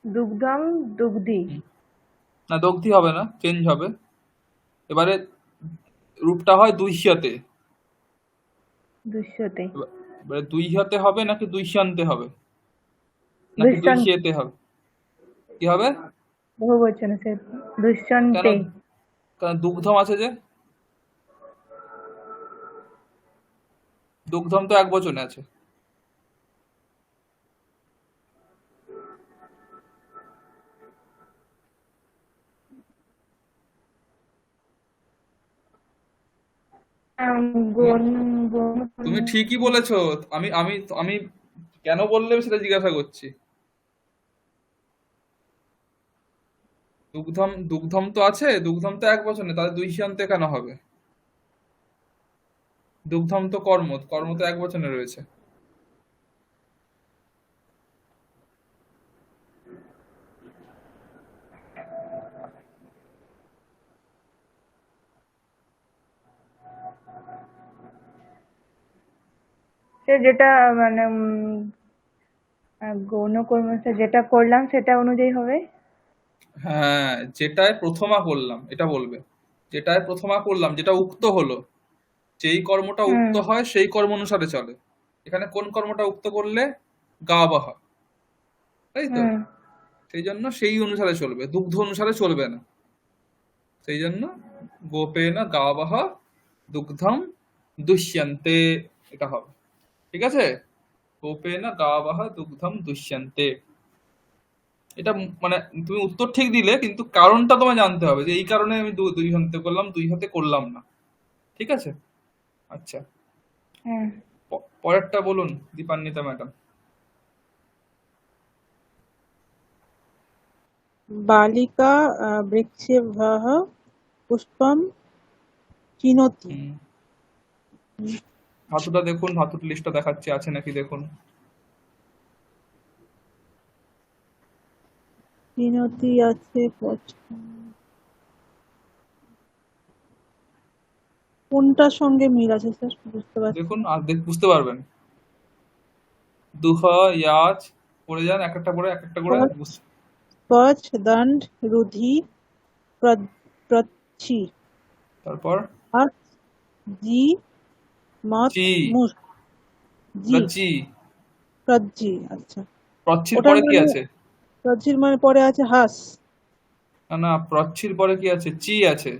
দুগ্ধম দুগ্ধি। হুম, না, দগ্ধি হবে না, চেঞ্জ হবে। এবারে রূপটা হয় দুইহ্যতে। দুষ্যতে। এবারে দুইহ্যতে হবে নাকি দুইষ্যান্তে হবে, নাকি দুষ্যন্ত। দুইহ্যেতে হবে? কি হবে? বহু বচন স্যার। কেন? দুষ্যন্তে। কারণ দুগ্ধম আছে যে, দুগ্ধম তো এক বচনে আছে। তুমি গণ গণ তুমি ঠিকই বলেছো। আমি আমি আমি কেন বললে সেটা জিজ্ঞাসা করছি। দুগ্ধম, দুগ্ধম তো আছে, দুগ্ধম তো এক বচনে, তাহলে দুইষ্যান্তে কেন হবে? দুগ্ধম তো কর্ম, কর্ম তো এক বচনে রয়েছে। সে যেটা মানে গৌণ কর্ম স্যার যেটা করলাম সেটা অনুযায়ী হবে। হ্যাঁ, যেটায় প্রথমা করলাম এটা বলবে। যেটায় প্রথমা করলাম, যেটা উক্ত হলো, যেই কর্মটা হুম উক্ত হয় সেই কর্ম অনুসারে চলে। এখানে কোন কর্মটা উক্ত করলে? গা বাহা, তাই তো? হুম সেই জন্য সেই অনুসারে চলবে, দুগ্ধ অনুসারে চলবে না। সেই জন্য গোপেন গা বাহা দুগ্ধম দুষ্যন্তে, এটা হবে। ঠিক আছে? গোপেন গা বাহা দুগ্ধম দুষ্যন্তে। এটা মানে তুমি উত্তর ঠিক দিলে, কিন্তু কারণটা তোমায় জানতে হবে যে এই কারণে আমি দুই হাতে করলাম, দুই হাতে করলাম না। ঠিক আছে? আচ্ছা, হুম। পরেরটা বলুন দীপান্বিতা ম্যাডাম। বালিকা বৃক্ষে পুষ্পম চিনতি। হুম, ধাতুটা দেখুন, ধাতুর লিস্টটা দেখাচ্ছি আছে নাকি দেখুন। চিনতি আছে কোনটার সঙ্গে মিল আছে স্যার বুঝতে পারছি দেখুন না। আর বুঝতে পারবেন। দুহ, ইয়াজ, পড়ে যান এক একটা করে, এক একটা করে স্পচ দণ্ড রুধি প্রচ্ছি তারপর আর জি মত চি, মুস জি প্রচি। প্রজ্জি। আচ্ছা, প্রচ্ছির ওটার পরে কি মানে আছে? প্রচ্ছির মানে পরে আছে হাস। না না, প্রচ্ছির পরে কি আছে? চি আছে।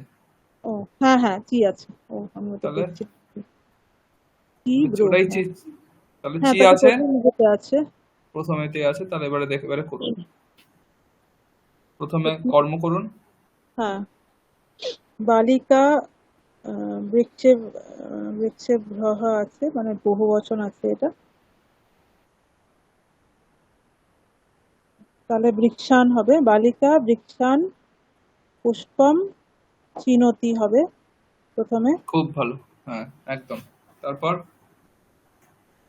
ও হ্যাঁ হ্যাঁ, চি আছে। ও আমি ওটা তাহলে দেখছি। কি ব্রো, ওটাই চি। হ্যাঁ। তাহলে হ্যাঁ, চি তাহলে আছে, প্রথম দিকে আছে। প্রথমেতে আছে। তাহলে এবারে দেখে এবারে করুন। প্রথমে প্রথম- কর্ম করুন। হ্যাঁ, বালিকা বৃক্ষে বৃক্ষে ভ্রহ আছে, মানে বহু বচন আছে এটা। তাহলে বৃক্ষান হবে, বালিকা বৃক্ষান পুষ্পম চিনতি হবে প্রথমে। খুব ভালো। হ্যাঁ, একদম। তারপর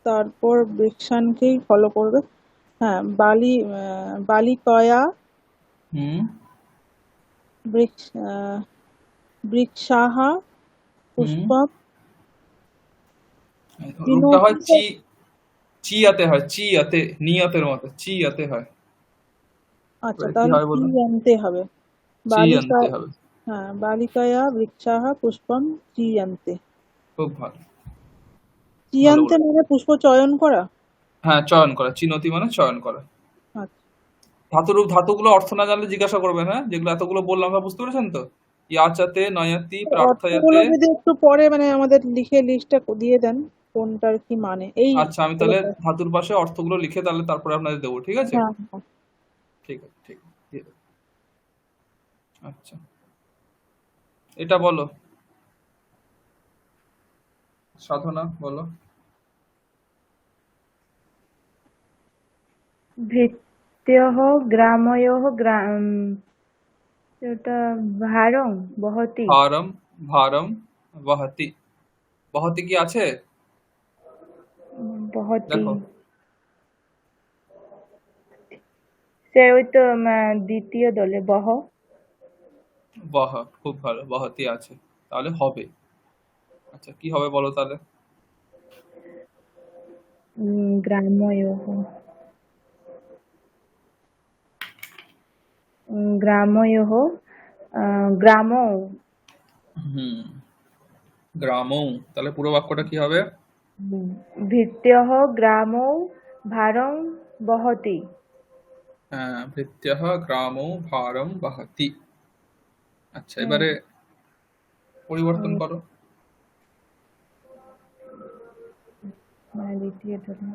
তারপর বৃক্ষানকেই ফলো করবে। হ্যাঁ, বালিকয়া হুম বৃক্ষ বৃক্ষাহা হুম পুষ্পম রূপটা হয় চিনতি। চি। চিয়াতে হয়, চিয়াতে, নিয়তের মতো চিয়াতে হয়। আচ্ছা, এবারে কি তাহলে হয় চি বলুন? আনতে হবে। চি বালিকা, আনতে হবে। হ্যাঁ, বালিকায়া বৃক্ষাহা পুষ্পম চিয়ন্তে। খুব ভালো। ভালো চিয়ন্তে বলে। মানে পুষ্প চয়ন করা। হ্যাঁ, চয়ন করা। চিনতি মানে চয়ন করা। আচ্ছা, ধাতুরূপ ধাতুগুলো অর্থ না জানলে জিজ্ঞাসা করবেন, হ্যাঁ, যেগুলো এতগুলো বললাম সব বুঝতে পেরেছেন তো? ইয়াচাতে, নয়াতি, অর্থগুলো প্রার্থয়াতে। যদি একটু পরে মানে আমাদের লিখে লিস্টটা দিয়ে দেন, কোনটার কি মানে এই। আচ্ছা, আমি তাহলে ধাতুর পাশে অর্থগুলো লিখে তাহলে তারপরে আপনাদের দেবো, ঠিক আছে? হ্যাঁ হ্যাঁ। ঠিক আছে, ঠিক আছে, দিয়ে দেবো। আচ্ছা, এটা বলো। সাধনা বলো। ভৃত্যः গ্রামयोः ওটা ভারং বহতি। ভারম, ভারম, বহতি। বহতি কি আছে? বহতি দেখো। সে ওই তো দ্বিতীয় দলে বহ। বহ, খুব ভালো, বহতি আছে। তাহলে হবে। আচ্ছা, কি হবে বলো তাহলে? গ্রাময়োः গ্রাময়োः গ্রামৌ হুম, গ্রামৌ। তাহলে পুরো বাক্যটা কি হবে? ভৃত্যः গ্রামৌ ভারং বহতি। হ্যাঁ, ভৃত্যঃ গ্রামৌ ভারম বহতি। আচ্ছা, হুম, এবারে পরিবর্তন করো। দ্বিতীয় দলে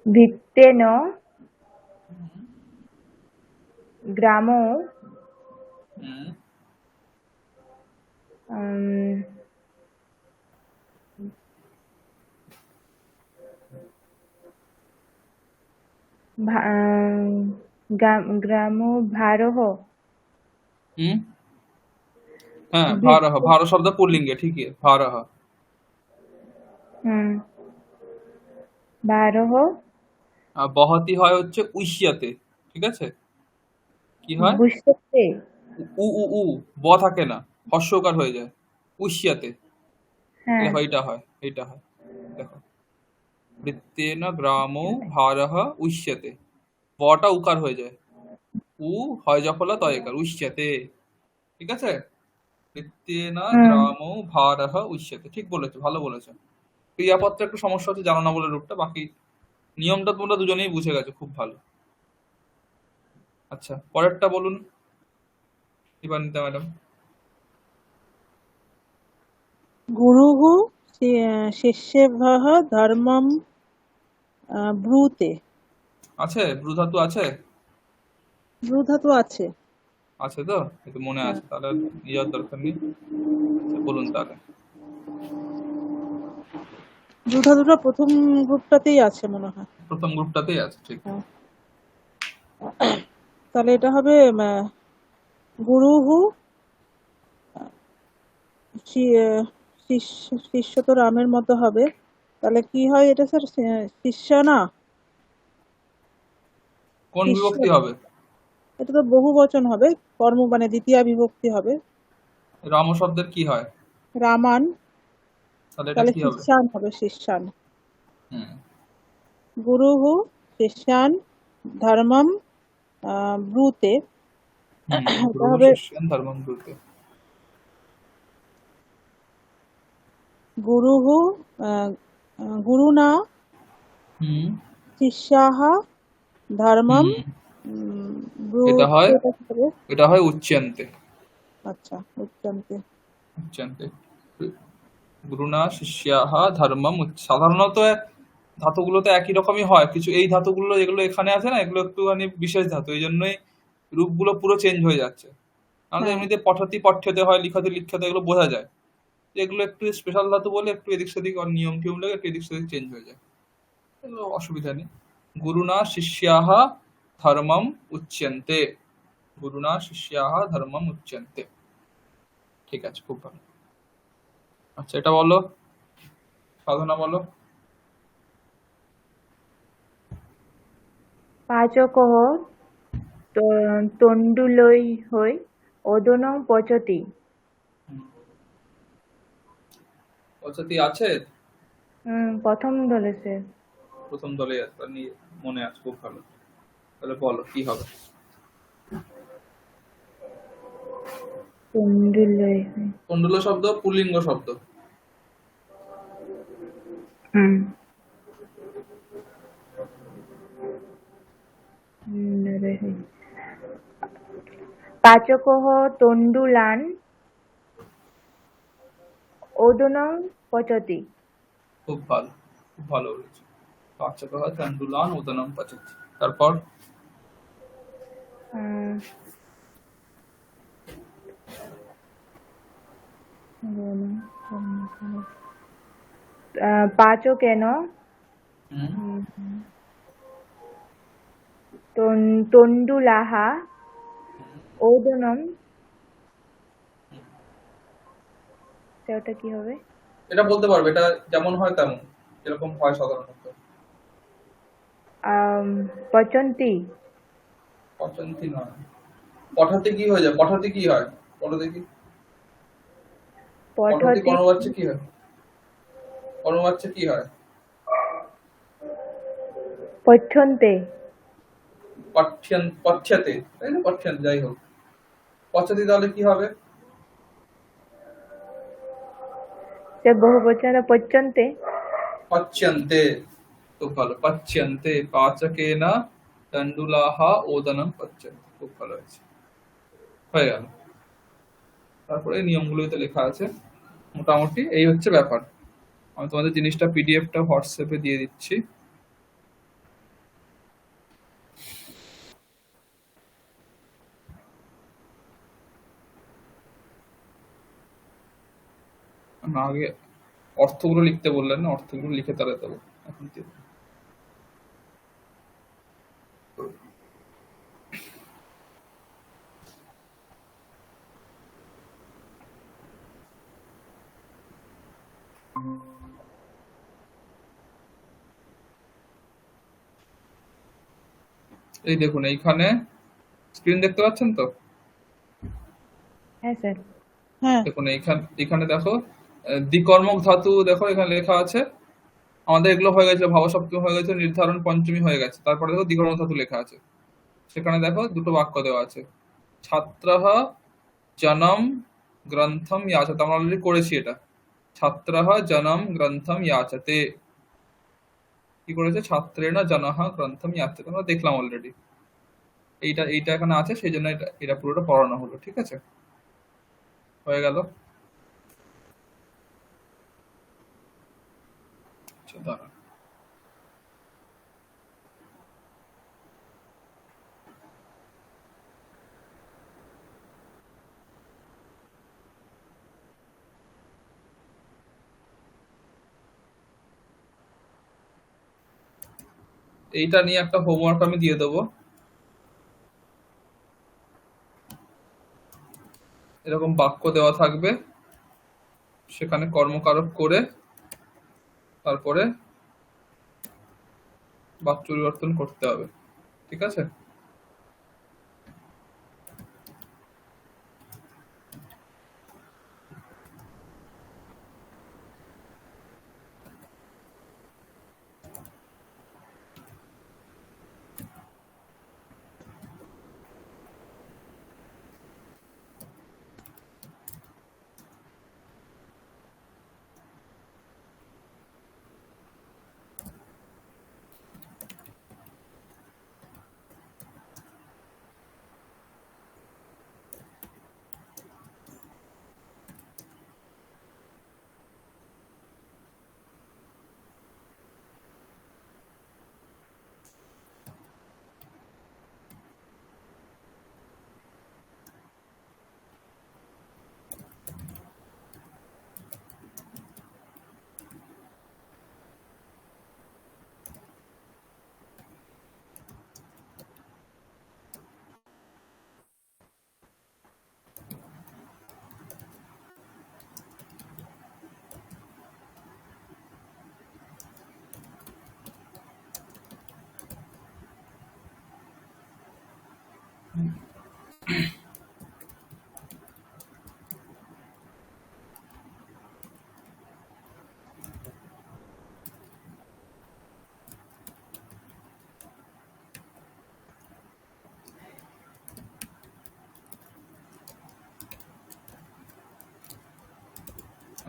ভিত্তেন গ্রামৌ হুম উম, গ্রামো ভারহ হুম হ্যাঁ, ভারহ। ভিত্তে ভার শব্দ পুল্লিঙ্গে, ঠিকই, ভারহ। হুম ভারহ আর বহতি হয় হচ্ছে উষ্যাতে, ঠিক আছে? কি হয়? বুঝতে। উ উ উ ব থাকে না, হর্ষকার হয়ে যায়। উষ্যাতে। হ্যাঁ, তাহলে এইটা হয়, এইটা হয়। দেখো, বৃত্তেন গ্রামো ভারহ উষ্যতে। বটা উকার হয়ে যায়। উ হয় জফলা তয়কার, উষ্যতে। ঠিক আছে? বৃত্তেন হুম গ্রামো ভারহ উষ্যতে। ঠিক বলেছো, ভালো বলেছো। ক্রিয়াপত্রে একটু সমস্যা হচ্ছে, জানো না বলে রূপটা, বাকি নিয়মটা তোমরা দুজনেই বুঝে গেছো, খুব ভালো। আচ্ছা, পরেরটা বলুন ইবানিতা ম্যাডাম। গুরুः শিষ্যেভ্যः ধর্মম ব্রূতে। আছে, ব্রু ধাতু আছে? ব্রু ধাতু আছে। আছে তো? একটু মনে হ্যাঁ, আছে, তাহলে নিয়ে যাওয়ার দরকার নেই। আচ্ছা, বলুন তাহলে। ব্রু ধাতুটা প্রথম গ্রুপটাতেই আছে মনে হয়। প্রথম গ্রুপটাতেই আছে, ঠিক। হ্যাঁ। তাহলে এটা হবে গুরুः শিষ্য তো রামের মতো হবে। তাহলে কি হয় এটা স্যার? শিষ্য না, কোন শিষ্য। বিভক্তি হবে? এটা তো বহু বচন হবে, কর্ম মানে দ্বিতীয়া বিভক্তি হবে। রাম শব্দের কি হয়? রামান। তাহলে এটা তাহলে কি হবে? শিষ্যান হবে, শিষ্যান। হুম গুরুः শিষ্যান ধর্মম ব্রূতে। হুম এটা গুরু হবে শিষ্যান ধর্মম ব্রুতে। गुरुः गुरुना হুম शिष्याः धर्मं হুম এটা হয় ब्रूते। এটা হয় উচ্চান্তে। अच्छा उच्यन्ते। উচ্চান্তে গুরুনা শিষ্যাহ ধর্মম সাধারণত ধাতুগুলো তো একই রকমই হয়, কিছু এই ধাতুগুলো যেগুলো এখানে আছে না, এগুলো একটুখানি বিশেষ ধাতু, এই জন্যই রূপগুলো পুরো চেঞ্জ হয়ে যাচ্ছে। আমাদের হ্যাঁ এমনিতে পঠতি পঠ্যতে হয়, লিখতে লিখতে এগুলো বোঝা যায়। এগুলো একটু স্পেশাল ধাতু বলে একটু এদিক সেদিক নিয়ম টিয়ম লাগে, একটু এদিক সেদিক চেঞ্জ হয়ে যায়, এগুলো অসুবিধা নেই। গুরুনা শিষ্যাহ ধর্মম উচ্যন্তে, গুরুনা শিষ্যাহ ধর্মম উচ্যন্তে। ঠিক আছে, খুব ভালো। আচ্ছা, এটা বলো, সাধনা বলো। পাচকः তণ্ডুলৈঃ ওদনং পচতি। পদ্ধতি আছে, প্রথম দলেছে। প্রথম দলে আছে, তার নিয়ে মনে আছে, খুব ভালো। তাহলে বলো কি হবে। তণ্ডুলৈঃ। কুণ্ডল শব্দ পুল্লিঙ্গ শব্দ। হুম। পাচকः তণ্ডুলান ওদনং পচতি। খুব ভালো, খুব ভালো বলেছো। পাচক তণ্ডুলান উদনম পচতি। তারপর উম, পাচকেন হুম, তণ্ডুলাः ওদনম। ওটা কি হবে? এটা বলতে পারবে, এটা যেমন হয় তেমন, এরকম হয় সাধারণত। পচন্তি। পচন্তি নয়, পঠাতে কি হয়ে যায়, পঠাতে কি হয় বলো দেখি। পঠাতে পঠতি কর্মবাচ্যে কি হয়, কর্মবাচ্যে কি হয়। পঠ্যন্তে। পঠ্যাতে, তাই না, পঠ্যান্তে, যাই হোক। পচতি তাহলে কি হবে। বহু বচন পচ্যন্তে। পচ্যন্তে, খুব ভালো। পচ্যন্তে পাচকেন তণ্ডুলাহ ওদনম পচ্যন্তে, খুব ভালো হয়েছে, হয়ে গেল। তারপরে নিয়মগুলোতে লেখা আছে, মোটামুটি এই হচ্ছে ব্যাপার। আমি তোমাদের জিনিসটা পিডিএফটা হোয়াটসঅ্যাপে দিয়ে দিচ্ছি। না, আগে অর্থগুলো লিখতে বললেন না, অর্থগুলো লিখে তাহলে দেবো, এখন দিয়ে দেবো। এই দেখুন, এইখানে স্ক্রিন দেখতে পাচ্ছেন তো। হ্যাঁ স্যার। হ্যাঁ দেখুন এইখানে, এখানে দেখো দ্বিকর্মক ধাতু, দেখো এখানে লেখা আছে। আমাদের এগুলো হয়ে গেছে, ভাব সপ্তমী হয়ে গেছে, নির্ধারণ পঞ্চমী হয়ে গেছে, তারপরে দেখো দ্বিকর্মক ধাতু লেখা আছে। সেখানে দেখো দুটো বাক্য দেওয়া আছে। ছাত্রঃ জনম গ্রন্থম ইয়াচতে, আমরা অলরেডি করেছি এটা। ছাত্রঃ জনম গ্রন্থম ইয়াচতে, কি করেছে, ছাত্রেণ জনঃ গ্রন্থম ইয়াচতে, আমরা দেখলাম অলরেডি। এইটা এইটা এখানে আছে, সেই জন্য এটা এটা পুরোটা পড়ানো হলো, ঠিক আছে, হয়ে গেল। আচ্ছা, দাঁড়ান। এইটা নিয়ে একটা হোমওয়ার্ক আমি দিয়ে দেবো। এরকম বাক্য দেওয়া থাকবে, সেখানে কর্মকারক করে তারপরে বাক্য পরিবর্তন করতে হবে, ঠিক আছে।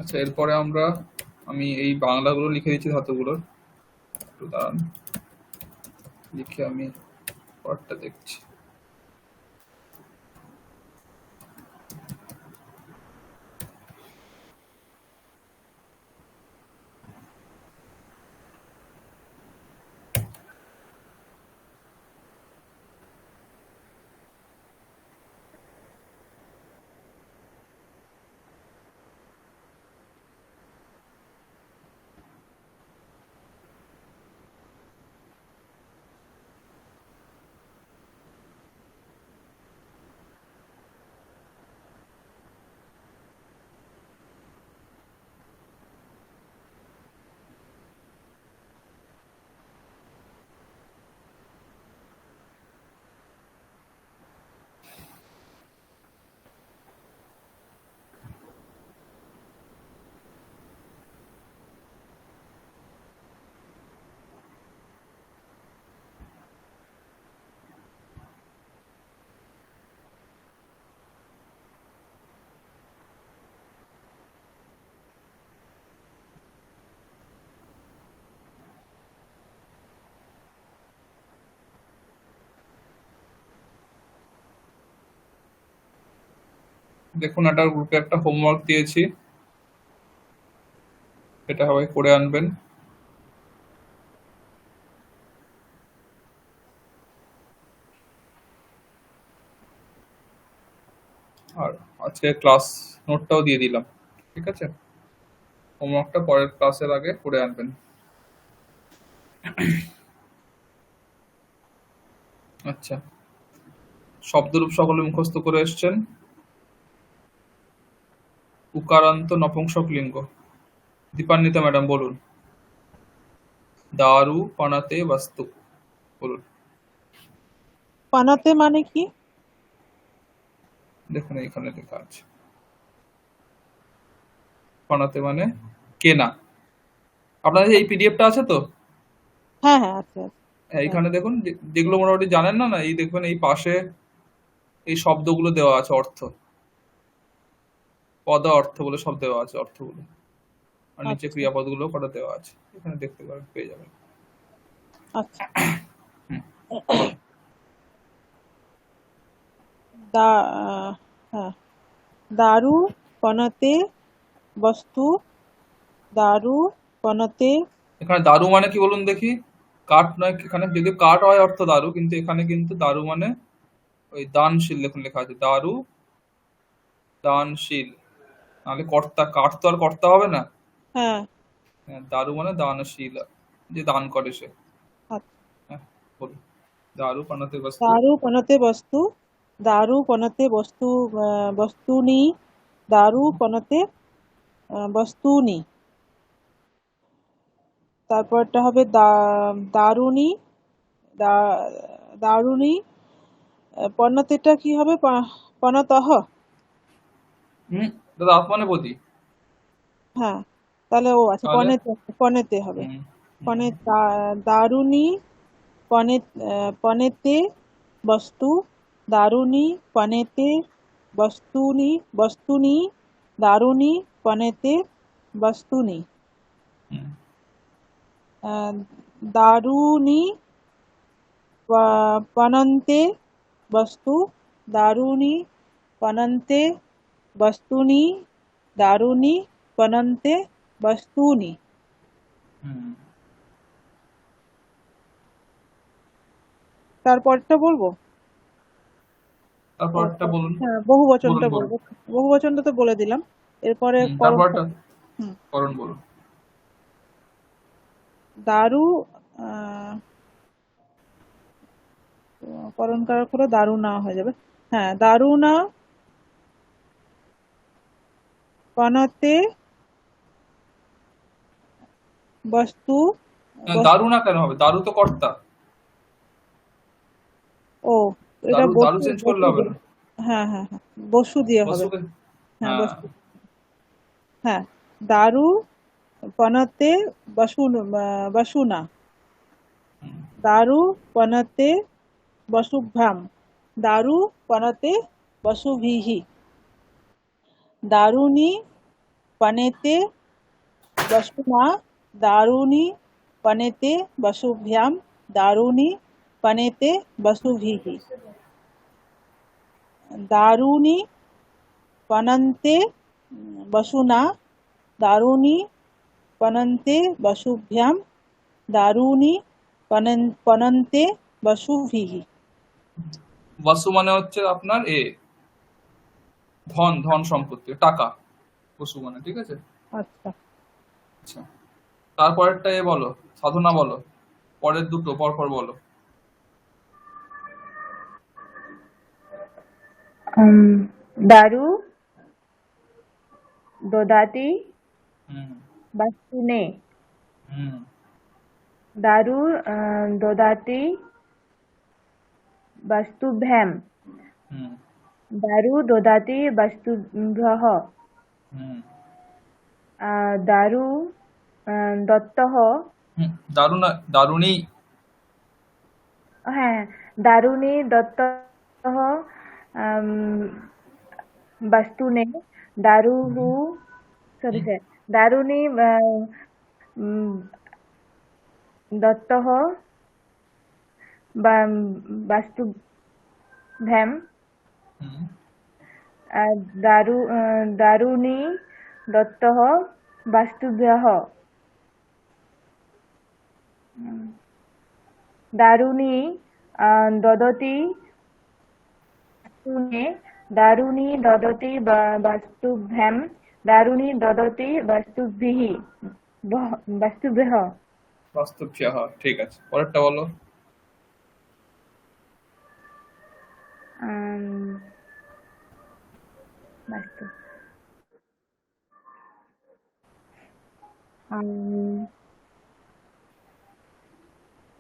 আচ্ছা, এরপরে আমি এই বাংলাগুলো লিখে দিচ্ছি ধাতুগুলোর। একটু দাঁড়ান, লিখে আমি পরেরটা দেখছি। দেখুন, একটা গ্রুপে একটা হোমওয়ার্ক দিয়েছি, এটা সবাই করে আনবেন। আর আজকে ক্লাস নোটটাও দিয়ে দিলাম, ঠিক আছে? হোমওয়ার্কটা পরের ক্লাসের আগে করে আনবেন। আচ্ছা, শব্দরূপ সকলে মুখস্থ করে এসছেন। উকারান্ত নপুংসক লিঙ্গ। দীপান্বিতা ম্যাডাম বলুন। দারু পানাতে বাস্তু, বলুন। পানাতে মানে কি? দেখুন এখানে লেখা আছে, পানাতে মানে কেনা। আপনাদের এই পিডিএফটা আছে তো? হ্যাঁ হ্যাঁ আছে আছে। হ্যাঁ এইখানে দেখুন, যেগুলো মোটামুটি জানেন না, এই দেখবেন এই পাশে এই শব্দগুলো দেওয়া আছে, অর্থ, পদ অর্থ বলে সব দেওয়া আছে, অর্থগুলো। আর নিচে আচ্ছা ক্রিয়াপদগুলো কটা দেওয়া আছে, এখানে দেখতে পারেন, পেয়ে যাবেন। আচ্ছা। হুম, দা হ্যাঁ, দারু পনাতে বস্তু, দারু পনাতে। এখানে দারু মানে কি বলুন দেখি? কাঠ নয়, এখানে যদি কাঠ হয় অর্থ দারু, কিন্তু এখানে কিন্তু দারু মানে ওই দানশীল, দেখুন লেখা আছে দারু দানশীল। নাহলে কর্তা, কাঠ তো আর কর্তা হবে না। হ্যাঁ হ্যাঁ, দারু মানে দানশীল, যে দান করে সে। আচ্ছা। হ্যাঁ, বলুন। দারু পানাতে বস্তু। দারু পনাতে বস্তু, দারু পনাতে বস্তু, বস্তুনি, দারু পনাতে বস্তুনি। তারপরটা হবে দারুনি, দারুনি। পনাতেটা কি হবে? পনাতহ। দাদা আত্মানুপতি। হ্যাঁ, তাহলে ও আছে তাহলে পনেতে, পনেতে হবে। হুম, হুম, পনে দারুনি, পনে পনেতে বস্তু, দারুনি পনেতে বস্তুনি, বস্তুনি, দারুনি পনেতে বস্তুনি। হুম, দারুনি পনন্তে বস্তু, দারুনি পনন্তে বস্তুনি, দারুনি পনন্তে বস্তুনি। হুম। তারপরটা বলবো? তারপরটা বলুন। হ্যাঁ, বহু বলুন বচনটা বলুন। বলবো। বহু বচনটা তো বলে দিলাম। এরপরে করণ। তারপরটা হুম, করণ বলুন। দারু আহ, করণ কারক হলো দারুণা হয়ে যাবে। হ্যাঁ, দারুণা পনাতে বস্তু, দারু না কেন হবে? দারু তো কর্তা। ও, এটা দারু দারু বসু, চেঞ্জ করলে বসু হবে দিয়ে। না। হ্যাঁ হ্যাঁ হ্যাঁ, বসু দিয়ে হবে। বস্তুকে। হ্যাঁ হ্যাঁ। বসু। হ্যাঁ, দারু পনাতে বসুনা, হুম, দারু পনাতে বসুভ্যাম, দারু পনাতে বসুভিহি, দারুনি पनेते वसुना दारूणि पनेते वसुभ्याम दारूणि पनेते वसुभिः दारूणि पनन्ते वसुना दारूणि पनन्ते वसुभ्याम दारूणि पनन्ते वसुभिः বসু মানে হচ্ছে আপনার ধন ধন সম্পত্তি টাকা পশু মানে ঠিক আছে আচ্ছা আচ্ছা তারপরেরটা বলো সাধনা বলো পরের দুটো পরপর বলো दारू ददाति হুম वस्तुने হুম दारू ददाति वस्तुभ्यां হুম दारू ददाति वस्तुभ्यः হুম दारू दत्तः দারুণ দারুণী হ্যাঁ দারুণী দত্তः वस्तुने दारुः सॉरी सर दारुणी दत्तः वस्तुभ्यां হুম दारूणी दत्तः वस्तुभ्यः दारूणी ददति वस्तुने दारूणी ददति वस्तुभ्यां दारूणी ददति वस्तुभिः वस्तुभ्यः বাস্তব ঠিক আছে পরেরটা বলো वस्तु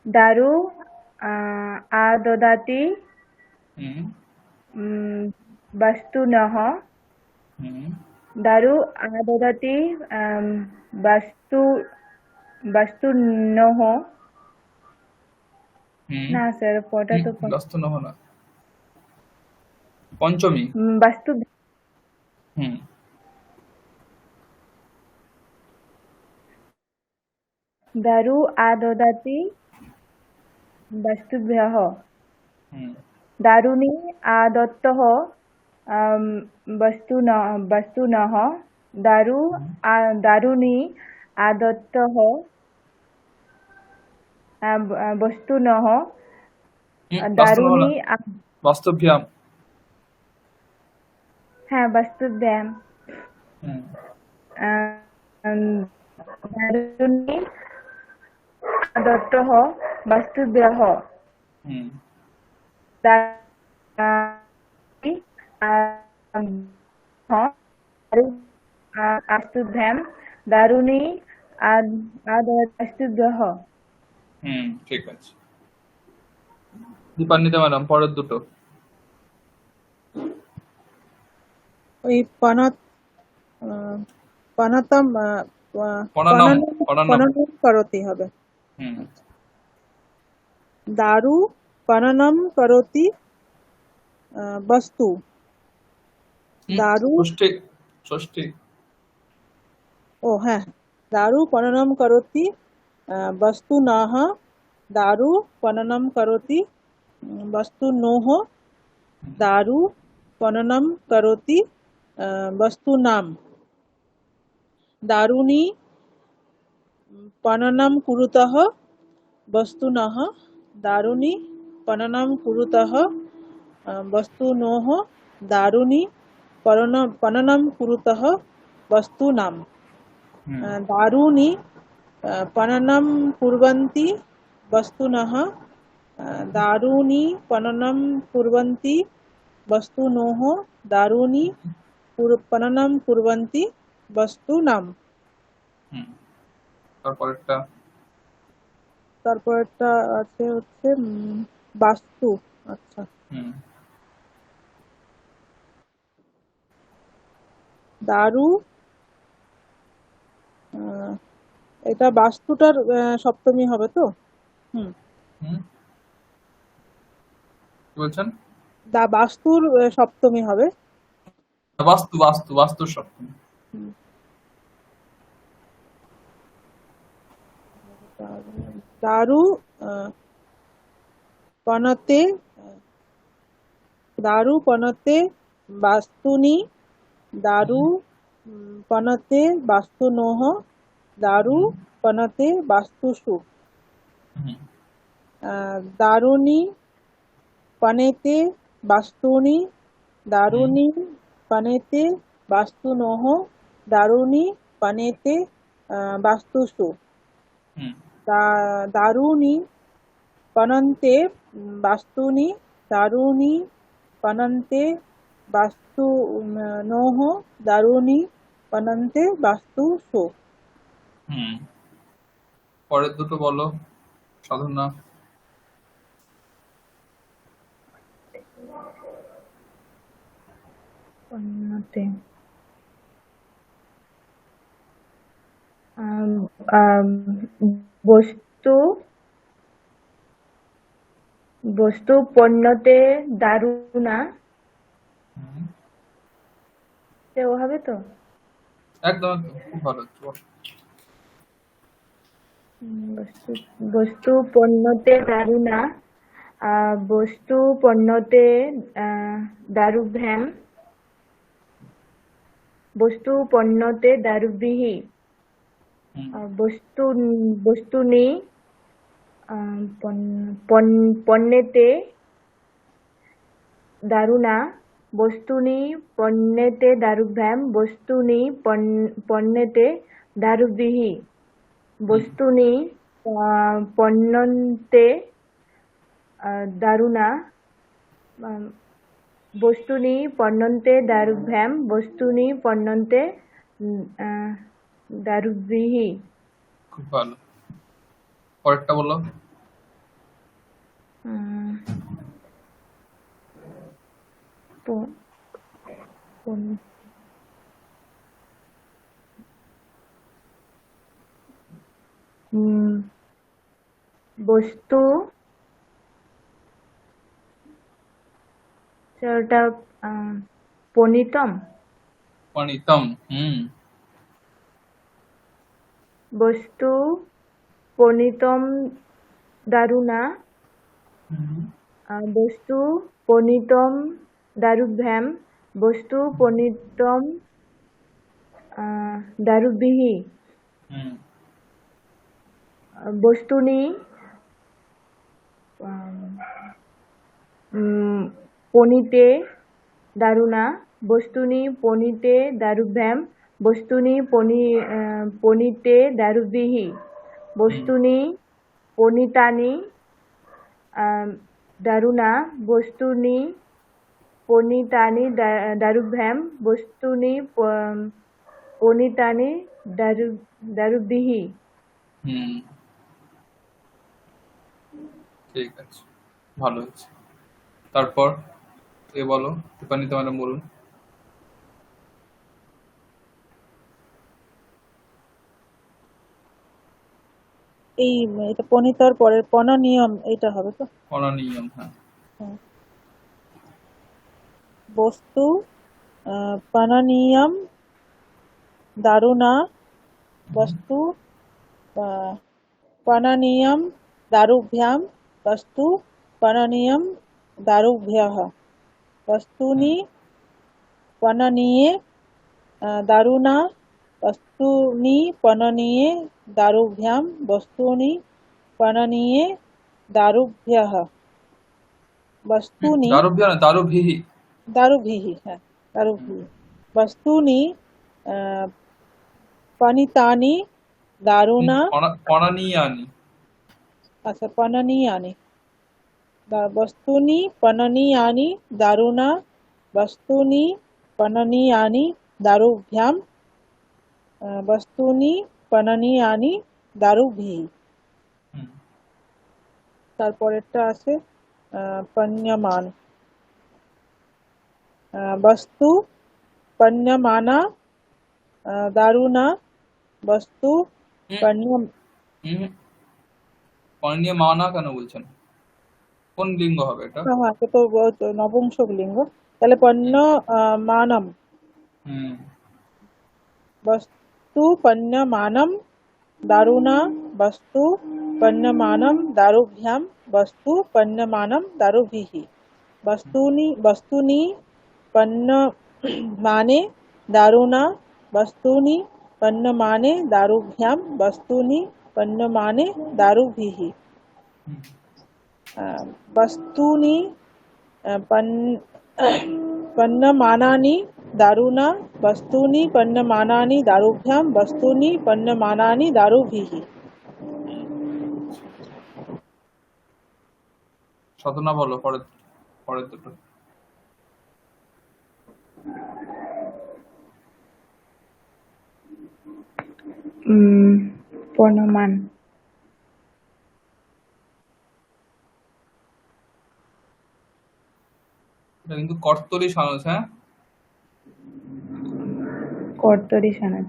दारू आददाति হুম वस्तुनः হুম दारू आददाति वस्तुनः হুম না স্যার পটা তো ব্যস্ত নহ না পঞ্চমী वस्तु হুম दारू आददाति वस्तुभ्यः হুম दारूणी आदत्तः वस्तुनः दारूणी आदत्तः वस्तुनः दारूणी বাস্তব্যাম হ্যাঁ वस्तुभ्यां হুম दारूणी आदत्तः वस्तुभ्यः হুম वस्तुभ्यां दारूणी वस्तुभ्यः হুম ঠিক আছে দীপান্বিতা ম্যাডাম পরের দুটো ওই পানাত পানাতাম পনানম পননম করতি হবে হুম দারু পননম করতি বস্তু দারু ষষ্ঠী ষষ্ঠী ও হ্যাঁ দারু পননম করতি বস্তু নাহ দারু পননম করতি বস্তু নোহ দারু পননম করতি বস্তু নাম দারুণী পননম কুরুতः वस्तुनः दारूणि पननं कुरुतः वस्तुनोः दारूणि पननं कुरुतः वस्तूनां दारूणि पननं कुर्वन्ति वस्तुनः दारूणि पननं कुर्वन्ति वस्तुनोः दारूणि पननं कुर्वन्ति वस्तूनां তারপরটা আছে হচ্ছে বাস্তু আচ্ছা দারু এটা বাস্তুটার সপ্তমী হবে তো কি বলছেন দা বাস্তুর সপ্তমী হবে বাস্তুর সপ্তমী दारु पनते दारु पनते वास्तुनि दारु पनते वास्तुनोः दारु पनते वास्तुषु दारूनि पनेते वास्तूनि दारूनि पनेते वास्तुनोः दारूनि पनेते वास्तुषु दारूनि पनन्ते वास्तूनि दारूनि पनन्ते वास्तुनोः दारूनि पनन्ते वास्तुषु। পরের দুটো বলো সাধনা। পণ্যতে আম, আম, বস্তু বস্তু পণ্যতে দারুণা ও হবে তো? একদম একদম খুব ভালো বলো। বস্তু বস্তু পণ্যতে দারুণা বস্তু পণ্যতে দারুভ্যাম বস্তু পণ্যতে দারুবিহি বস্তুনি পণ্যেতে দারুণা বস্তুনি পণ্যেতে দারুভ্যাম বস্তুনি পণ্যেতে দারুবিহি বস্তুনি পণ্যন্তে দারুণা বস্তুনি পণ্যন্তে দারুভ্যাম বস্তুনি পণ্যন্তে দারুবিহি। খুব ভালো। পরেরটা বলো। বস্তু ওটা পনিতম পনিতম বস্তু পনিতম দারুণা বস্তু পনিতম দারুভ্যাম বস্তু পনিতম দারুবিহি বস্তুনি পনিতে দারুণা বস্তুনি পনিতে দারুভ্যাম বস্তুনি পনিতে দারুবিহি বস্তুনি পনিতানি দারুণা বস্তুনি পনিতানি দারুভ্যাম বস্তুনি পনিতানি দারুবিহি। ঠিক আছে, ভালো হয়েছে। তারপর এ বলো, দীপান্বিতা ম্যাডাম বলুন। এই এটা পনিতর পরের পনা নিয়ম এটা হবে তো? পনা নিয়ম, হ্যাঁ। বস্তু পননীয়ম দারুণা বস্তু পননীয়ম দারুভ্যাম বস্তু পননীয়ম দারুভ্যः বস্তুনি পননীয়ে দারুণা বস্তুনি পননীয়ে দারুভ্যাম বস্তুনি পননীয়ে দারুভ্যः বস্তুনি দারুভ্য না, দারুভিহি। দারুভিহি, হ্যাঁ দারুভিহি বস্তুনি পনিতানি দারুণা পনানীয়ানি। আচ্ছা পননীয়ানি বস্তুনি পননীয়ানি দারুণা বস্তুনি পননীয়ানি দারুভ্যাম বস্তুনি পননীয়ানি দারুভিহি। তারপরেরটা আছে পণ্যমান বস্তু পণ্যমানা দারুণা বস্তু পণ্যমানা কেন বলছেন? কোন লিঙ্গ হবে এটা? হ্যাঁ তো নপুংসক লিঙ্গ, তাহলে পণ্য মানম বস্তু পণ্যমানম দারুণা वस्तु पन्यमानं दारुभ्यां वस्तु पन्यमानं दारुभिः वस्तूनि पन्यमाने दारुणा वस्तूनि पन्यमाने दारुभ्यां वस्तूनि पन्यमाने दारुभिः वस्तूनि पन्यमानानि दारुणा वस्तूनि पन्यमानानि दारुभ्यां वस्तूनि पन्यमानानि दारुभिः সাধনা বলো পরের পরের দুটো। পণ্যমান এটা কিন্তু কর্তরি সানুস, হ্যাঁ। কর্তরি সানাদ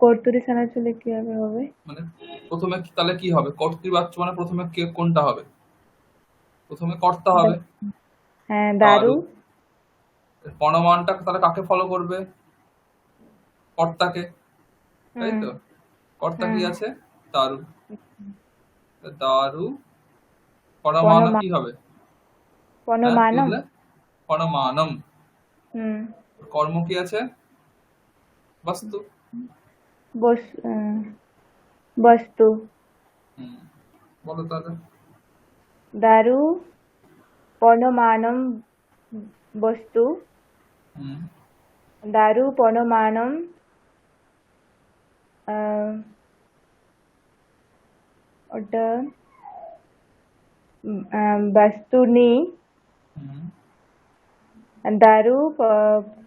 কর্তরি সানাদ চলে কিভাবে হবে? মানে প্রথমে তাহলে কি হবে? কর্তৃবাচ্য মানে প্রথমে কোনটা হবে? প্রথমে কর্তা হবে। হ্যাঁ, দারু। পণমানটা তাহলে কাকে ফলো করবে? কর্তাকে, তাই তো। কর্তা কি আছে? দারু। দারু পণমান কি হবে? পণমানম। পণমানম। কর্ম কি আছে? বস্তু। বস্তু। বলো তাহলে। দারু পণমানম বস্তু। দারু পণমানম ওটা বস্তুনি। দারু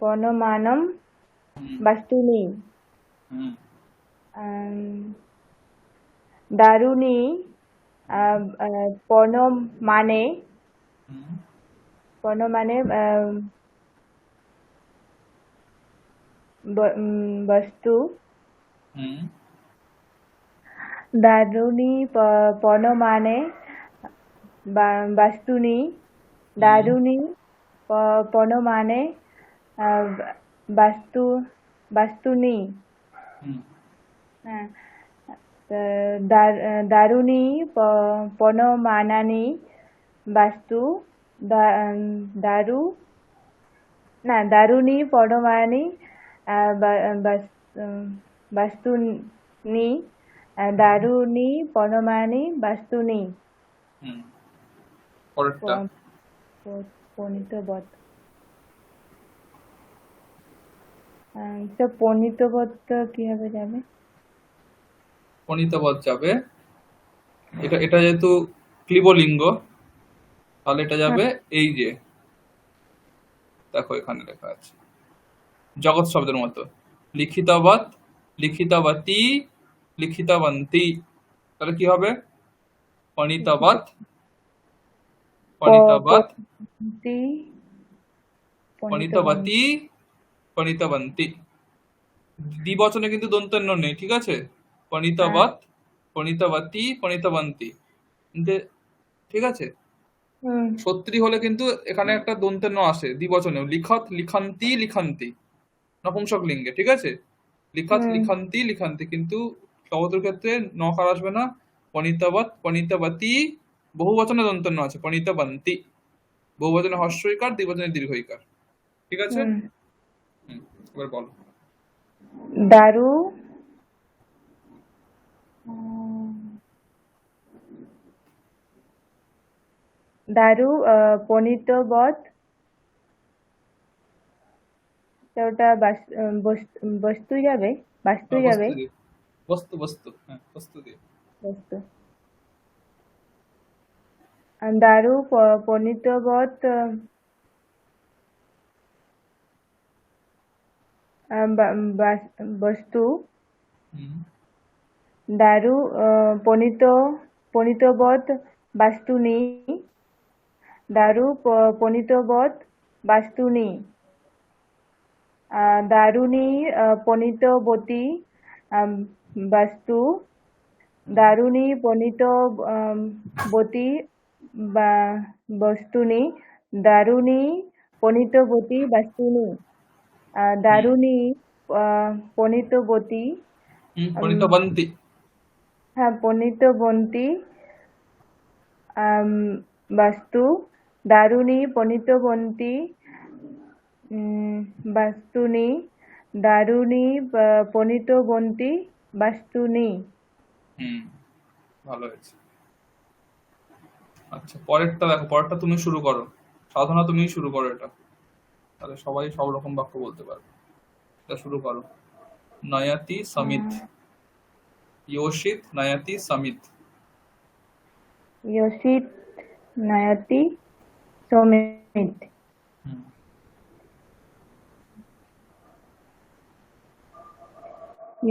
পণমানম বস্তুনি। দারুনি পণমানে বস্তু। দারুনি পণমানে বস্তুনি। দারুনি পণমানে বস্তুনি। দারুনি পণমানানি বস্তু। দারুনি পণমানি বস্তুনি। দারুনি পণমানি বস্তুনি। পণিতবৎ। পণিতবৎ কিভাবে যাবে? পণিতবৎ যাবে, এটা যেহেতু ক্লিবলিঙ্গ তাহলে এটা যাবে এই যে দেখো এখানে লেখা আছে জগৎ শব্দের মতো, লিখিতবৎ, লিখিতবতী, লিখিতবন্তী। তাহলে কি হবে? পণিতবৎ, পণিতবৎ, পণিতবতী, পণিতবন্তী। দ্বিবচনে কিন্তু দন্তন্য নেই, ঠিক আছে? পণিতবৎ, পণিতবতী, পণিতবন্তী, ঠিক আছে? সত্রী হলে কিন্তু এখানে একটা দন্তন্য আসে দ্বিবচনে, লিখত, লিখন্তি, লিখন্তি, নপুংসক লিঙ্গে, ঠিক আছে? লিখত, লিখন্তি, লিখন্তি, কিন্তু সবতের ক্ষেত্রে নকার আসবে না। পণিতবৎ, পণিতবতী, বহু বচনে দন্তন্য আছে, পণিতবন্তী, বহু বচনে হর্ষইকার, দ্বিবচনে দীর্ঘইকার, ঠিক আছে? এবার বলো। দারু দারু পণিতবৎ, ওটা বস্তু যাবে, বস্তু যাবে, বস্তু, বস্তু, হ্যাঁ, বস্তু দিয়ে বস্তু। দারু পণিতবৎ বস্তু। দারু পণিতবৎ বস্তুনি। দারু পণিতবৎ বস্তুনি। দারুনি পণিতবতী বস্তু। দারুণী পণিত বতী বস্তুনি, দারুণী পণিতবতী বস্তুনি, হুম দারুণী পণিতবতী, পণিতবন্তী। হ্যাঁ পণিতবন্তী বস্তু, দারুণী পণিতবন্তী বস্তুনি, দারুণী পণিতবন্তী বস্তুনি। হুম ভালো হয়েছে। আচ্ছা পরেরটা দেখো, পরেরটা তুমি শুরু করো। সাধনা তুমিই শুরু করো এটা, তাহলে সবাই সব রকম বাক্য বলতে পারবে। এটা শুরু করো। নয়তি সমিত। योषित नयति समित। योषित नयति समित। হুম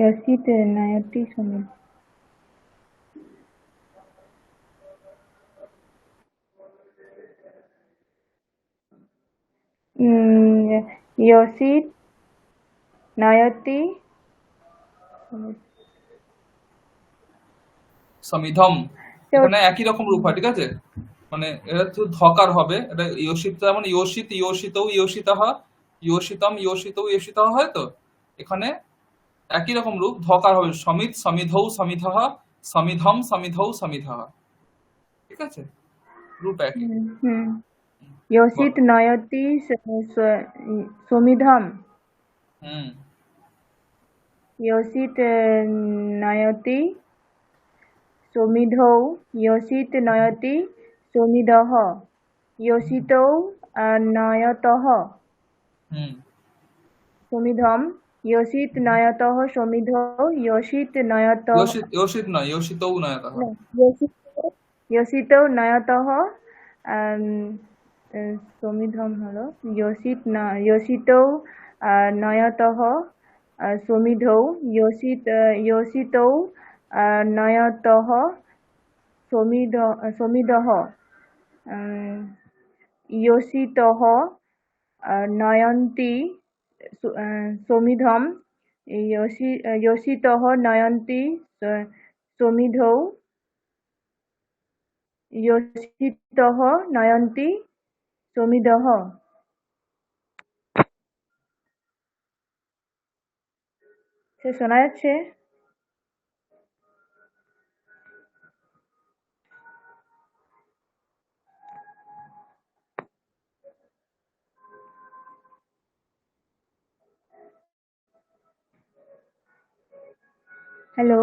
योषित नयति समित। योषित नयति समित। সমিধম। তো এখানে একই রকম রূপ হয়, ঠিক আছে? মানে এটা তো ধকার হবে, এটা ইয়োষিত, যেমন ইয়োষিত ইয়োষিতৌ ইয়োষিতঃ, ইয়োষিতম ইয়োষিতৌ ইয়োষিতঃ হয় তো। এখানে একই রকম রূপ, ধকার হবে, সমিত সমিধৌ সমিধঃ, সমিধম সমিধৌ সমিধঃ। ঠিক আছে, রূপ একই। योषित বলো। नयति समिधम। হুম योषित नयति समिधौ, योषित नयति समिधः, योषितौ नयतः হুম समिधम, योषित नयतः समिधौ, योषित नयतः ইয়োষিত ইয়োষিত নয়, ইয়োষিতৌ নয়তঃ। न, योषितौ नयतः समिधम हलो, योषितौ नयतः समिधौ, योषितौ नयतः समिधः, योषितः नयन्ति समिधम, योषितः नयन्ति समिधौ, योषितः नयन्ति समिधः। সে শোনা যাচ্ছে? হ্যালো?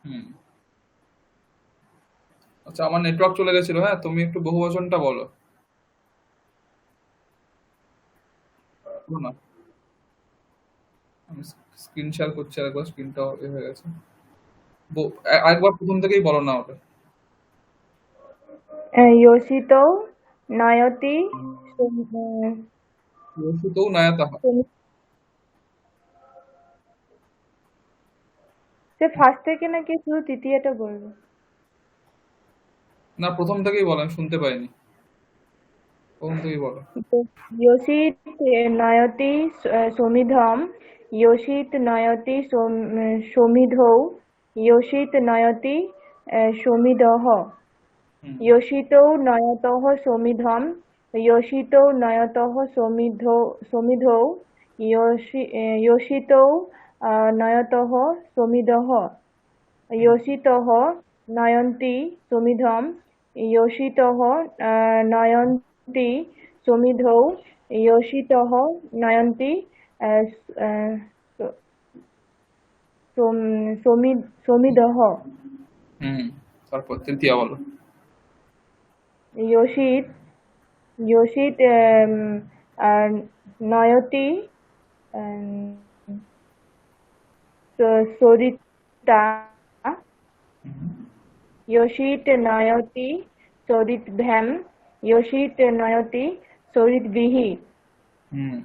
হুম আচ্ছা, আমার নেটওয়ার্ক চলে গেছিল, হ্যাঁ তুমি একটু বহুবচনটা বলো। বলো না, আমি স্ক্রিন শেয়ার করছি, আরেকবার স্ক্রিনটাও এ হয়ে গেছে। আরেকবার প্রথম থেকেই বলো না ওটা। योषितौ नयति ইয়োষিতৌ নয়তঃ। সে ফার্স্ট থেকে নাকি শুধু তৃতীয়টা বলবো? না প্রথম থেকেই বলো, আমি শুনতে পাইনি, প্রথম থেকেই বলো। योषित नयति समिधम, योषित नयति समिधौ, योषित नयति समिधः, হুম योषितौ नयतः समिधम, योषितौ नयतः समिधौ, योषितौ नयतः समिधः, योषितः नयन्ति समिधम, योषितः नयन्ति समिधौ, योषितः नयन्ति समिधः, হুম তারপর তৃতীয় বলো। योषित योषित नयति सरिता, হুম योषित नयति सरितभ्याम, योषित नयति সরিদ্বিহি হুম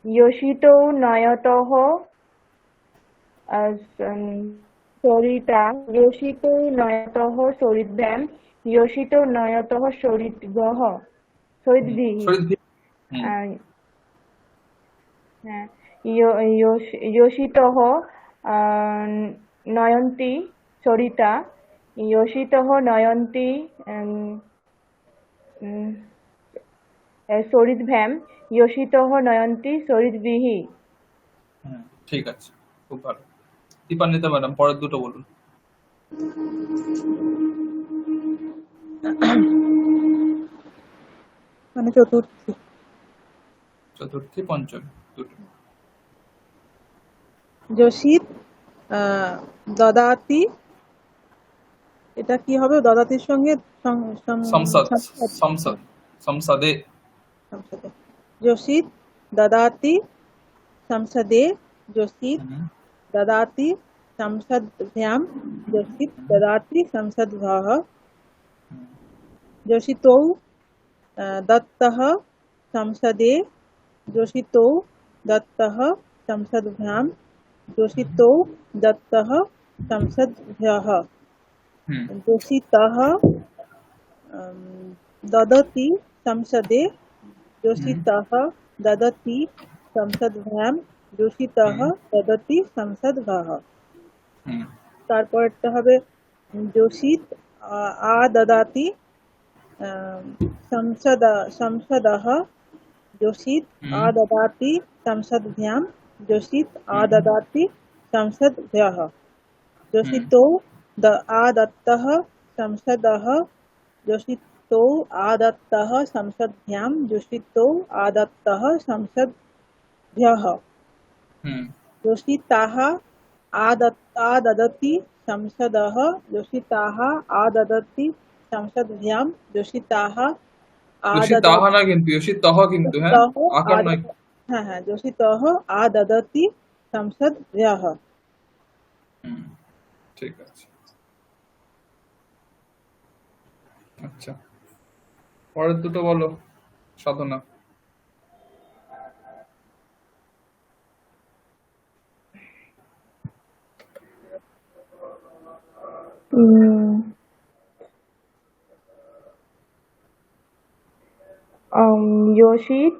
योषितो नयतः सरिता योषितो नयतः सरिद्भ्यां योषितो नयतः सरिद्भः सरिद्भिः শরীর হুম হ্যাঁ योषितः नयन्ति सरिता योषितः नयन्ति सरिद्भ्यां योषितः नयन्ति सरिद्भिः হুম ঠিক আছে, খুব ভালো। দীপান্বিতা ম্যাডাম, পরের দুটো বলুন। মানে চতুর্থী। চতুর্থী, পঞ্চমী দুটো। যোশিত দদাতি, এটা কি হবে? দদাতির সঙ্গে সংসদ সংসদ সংসদে সংসদে। যোশিত দদাতি সংসদে, যোশিত হুম ददाति संसद्भ्यां, योषित ददाति संसद्भ्यः, হুম योषितौ दत्तः संसदे, योषितौ दत्तः संसद्भ्यां, योषितौ दत्तः संसद्भ्यः, হুম योषितः ददति संसदे, হুম योषितः ददति संसद्भ्यां, योषितः ददति संसद्भ्यः। হুম তারপরটা হবে যোষিত দদাতি সংসদः, যোষিত দদাতি সংসদ্ভ্যাं, যোষিত দদাতি সংসদ্ভ্যः, যোষিতौ দত্তः সংসদः, যোষিতौ দত্তः সংসদ্ভ্যাं, যোষিতौ দত্তः সংসদ্ভ্যः, হুম योषिताः ददति संसदः, योषिताः ददति संसद्भ्यां, योषिताः যোশিতাহা নয় কিন্তু, যোশিতহ কিন্তু, হ্যাঁ আকার নয়। হ্যাঁ হ্যাঁ, যোষিতः দদতি সংসদ্ভ্যः। হুম ঠিক আছে। আচ্ছা, পরের দুটো বলো সাধনা। योषित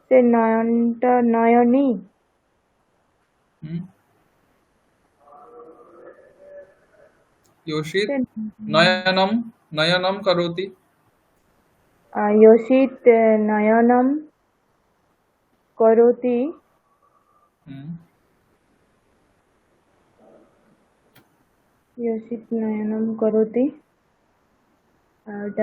से नयनता नयनी হুম योषित से नयनम नयनम करोति। योषित नयनम करोति হুম योषित नयनम करोति and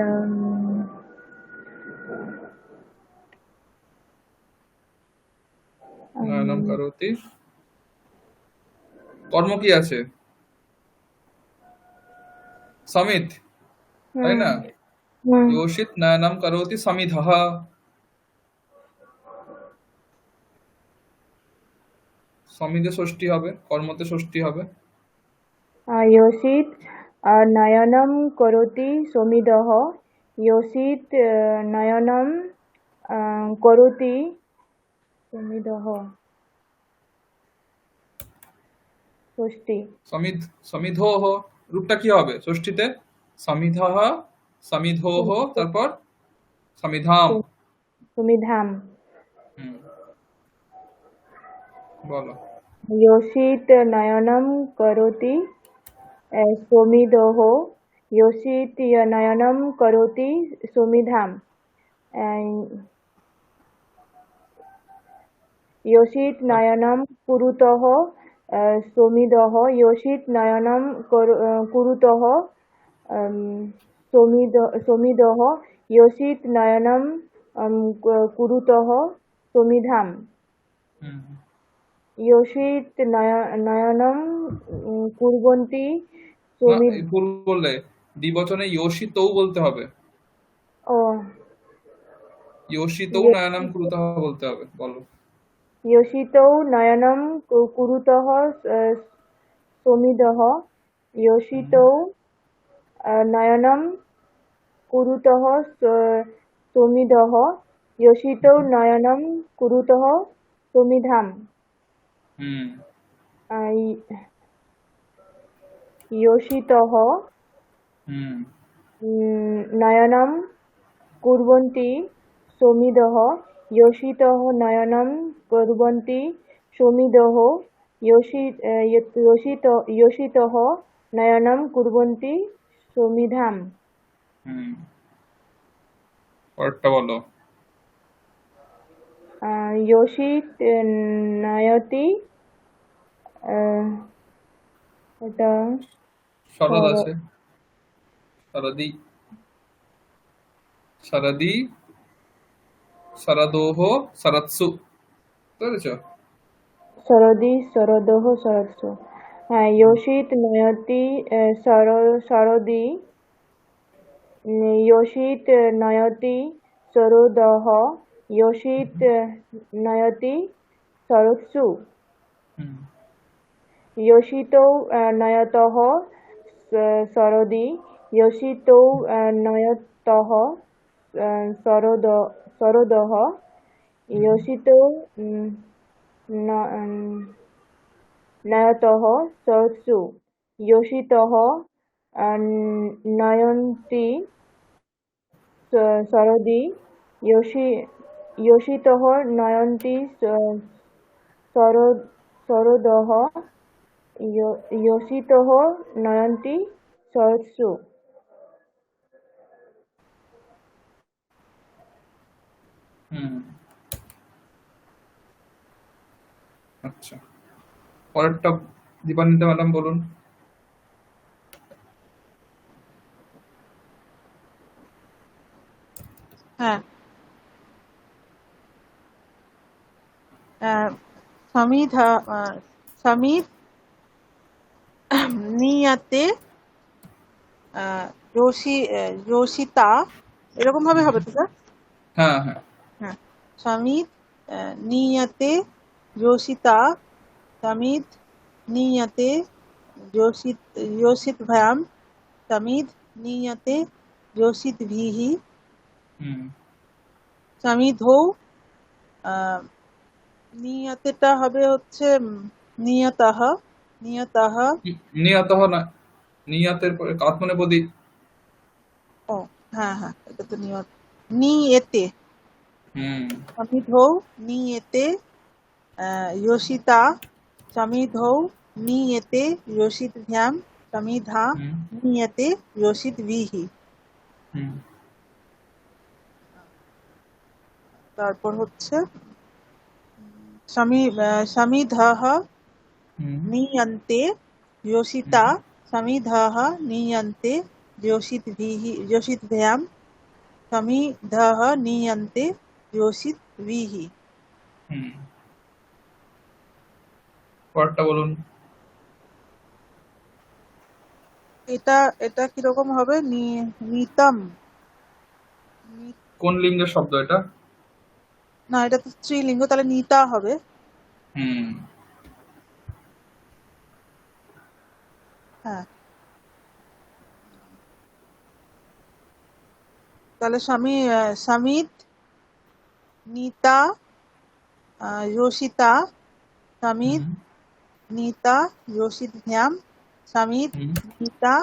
নয়নম করোতি, কর্ম কি আছে? সমিত, তাই না? योषित नयनम करोति समिधः। সমিধে ষষ্ঠী হবে, কর্মতে ষষ্ঠী হবে। योषित नयनम करोति समिधः योषित नयनम करोति समिधः ষষ্ঠী সমিধ সমিধোহ রূপটা কি হবে ষষ্ঠীতে? সমিধः, সমিধোহ, তারপর সমিধাম। সমিধাম। হুম বলো। योषित नयनम करोति समिधः योषित नयनम करोति समिधाम। योषित नयनम कुरुतः समिधः योषित नयनम कुरुतः समिधः योषित नयनम कुरुतः समिधाम। হুম योषित नयनम कुर्वन्ति না, এই ভুল বললে, দ্বিবচনে योषितौ বলতে হবে। ও योषितौ नयनम कुरुतः বলতে হবে। বলো। योषितौ नयनम कुरुतः समिधः योषितौ नयनम কুরুতः সমিধः योषितो नयनं कुरुतः समिधाम् হুম योषितः হুম नयनं कुर्वन्ति समिधः योषितः नयनं कुर्वन्ति समिधः योषितः नयनं कुर्वन्ति समिधाम् হুম পরেরটা বলো। योषित नयति এটা শরৎ সর আছে, শরদি, শরদি, শরদোহ, শরৎসু, বুঝতে পেরেছো? শরদি শরদহ শরৎসু হ্যাঁ योषित नयति शरदि योषित नयति शरदः योषित नयति शरत्सु হুম योषितो नयतः शरदि योषितो नयतः शरदः योषितो नयतः शरत्सु योषितः नयन्ति शरदि योषितः नयन्ति शरदः योषितः नयन्ति शरत्सु হুম আচ্ছা, পরেরটা দীপান্বিতা ম্যাডাম বলুন। হ্যাঁ সমিধ সমিধ নিয়াতে যোশিতা এরকম ভাবে হবে তো স্যার? হ্যাঁ হ্যাঁ হ্যাঁ সমিধ নিয়াতে যোশিতা সমিধ নিয়াতে योषित भयाम समिध नियते योषित भीहि হুম समिधौ নিয়তেটা হবে হচ্ছে নিয়তঃ নিয়তঃ নিয়ত না, নিয়তের পরে আত্মনেপদী। ও হ্যাঁ হ্যাঁ এটা তো নিয়ত নিয়েতে হুম समिधौ नियते योषिता समिधौ नियते योषित भ्याम समिधा হুম नियते योषित भीहि হুম তারপর হচ্ছে समिधः হুম नीयन्ते योषिता समिधः नीयन्ते योषित भ्याम समिधः नीयन्ते योषित भीहि হুম পরেরটা বলুন। এটা এটা কিরকম হবে নিতম কোন লিঙ্গের শব্দ এটা? না এটা তো স্ত্রীলিঙ্গ, তাহলে নিতা হবে। হুম হ্যাঁ তাহলে সমিত নিতা योषिता समित হুম नीता योषित भ्याम समित হুম नीता